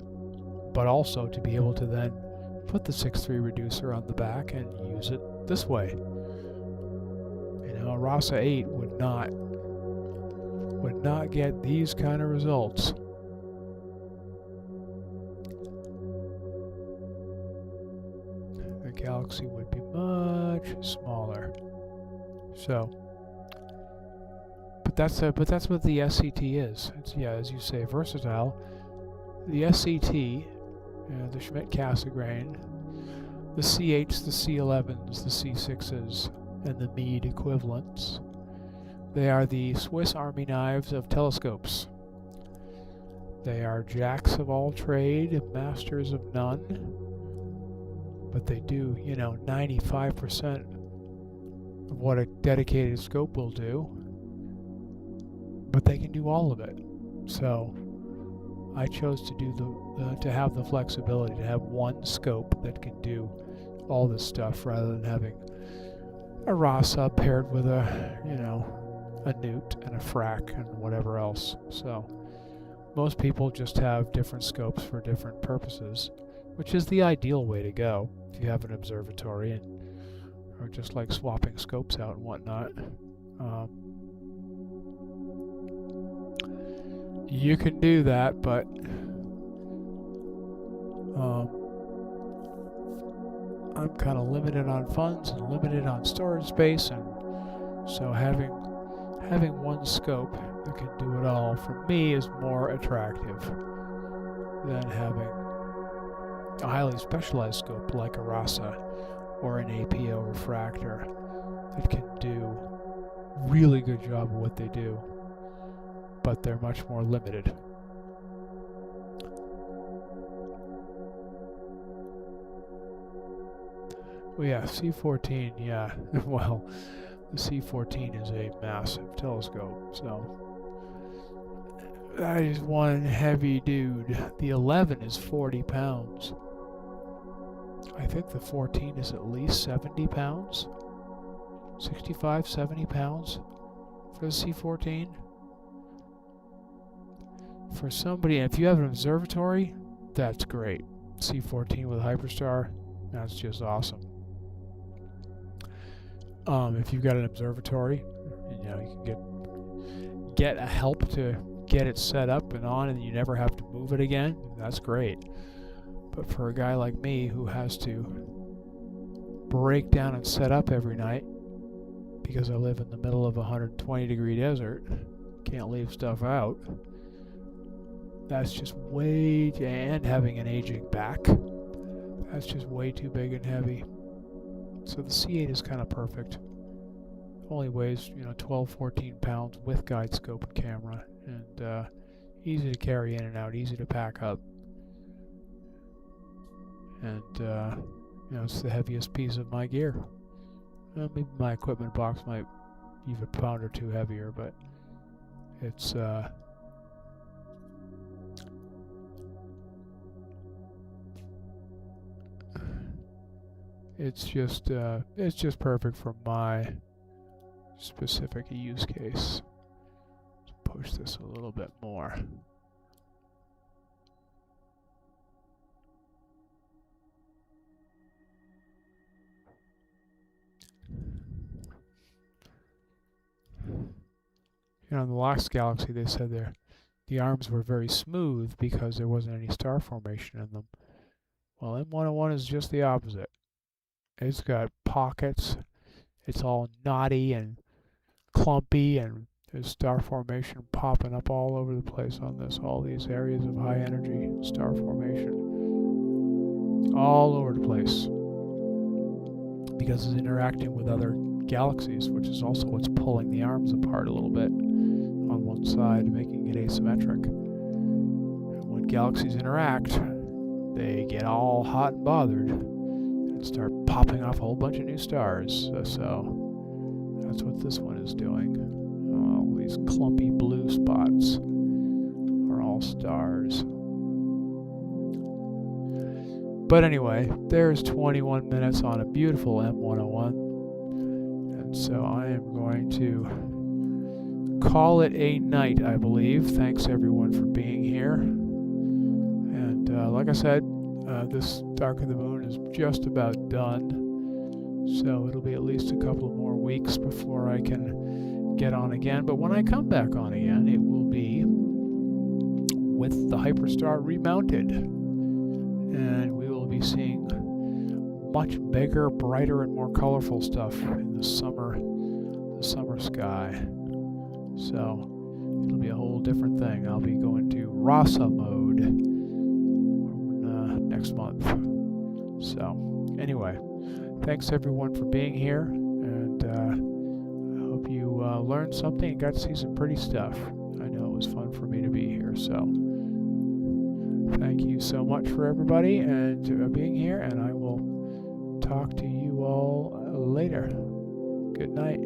but also to be able to then put the 6.3 reducer on the back and use it this way. You know, a Rasa 8 would not get these kind of results. The Galaxy would be much smaller. So, but that's what the SCT is. It's, yeah, as you say, versatile. The SCT, the Schmidt-Cassegrain, the C8s, the C11s, the C6s, and the Meade equivalents. They are the Swiss Army knives of telescopes. They are jacks of all trade, masters of none. But they do, 95% of what a dedicated scope will do. But they can do all of it. So I chose to do to have the flexibility to have one scope that can do all this stuff rather than having a Rasa paired with a Newt and a Frac and whatever else. So most people just have different scopes for different purposes, which is the ideal way to go if you have an observatory or just like swapping scopes out and whatnot. You can do that, but I'm kind of limited on funds and limited on storage space, and so having one scope that can do it all for me is more attractive than having a highly specialized scope like a Rasa or an APO refractor that can do really good job of what they do, but they're much more limited. Well, yeah, C14, yeah, well, the C14 is a massive telescope, so that is one heavy dude. The 11 is 40 pounds. I think the 14 is at least 70 pounds. 65, 70 pounds for the C14. For somebody, if you have an observatory, that's great. C14 with Hyperstar. That's just awesome. If you've got an observatory, you know, you can get a help to get it set up and on, and you never have to move it again. That's great. But for a guy like me who has to break down and set up every night because I live in the middle of a 120-degree desert, can't leave stuff out. That's just way too, and having an aging back, that's just way too big and heavy. So the C8 is kind of perfect. Only weighs, you know, 12, 14 pounds with guide scope and camera, and easy to carry in and out, easy to pack up. And you know, it's the heaviest piece of my gear. Maybe my equipment box might be a pound or two heavier, but it's it's just perfect for my specific use case. Let's push this a little bit more. You know, in the last galaxy, they said the arms were very smooth because there wasn't any star formation in them. Well, M101 is just the opposite. It's got pockets. It's all knotty and clumpy, and there's star formation popping up all over the place on this. All these areas of high energy star formation. All over the place. Because it's interacting with other galaxies, which is also what's pulling the arms apart a little bit on one side, making it asymmetric. And when galaxies interact, they get all hot and bothered and start popping off a whole bunch of new stars. So that's what this one is doing. All these clumpy blue spots are all stars. But anyway, there's 21 minutes on a beautiful M101. And so I am going to call it a night, I believe. Thanks everyone for being here. And like I said, this Dark of the Moon is just about done. So it'll be at least a couple of more weeks before I can get on again. But when I come back on again, it will be with the Hyperstar remounted. And we will be seeing much bigger, brighter, and more colorful stuff in the summer sky. So it'll be a whole different thing. I'll be going to Rasa mode next month. So anyway, thanks everyone for being here, and I hope you learned something and got to see some pretty stuff. I know it was fun for me to be here, so thank you so much for everybody and being here, and I will talk to you all later. Good night.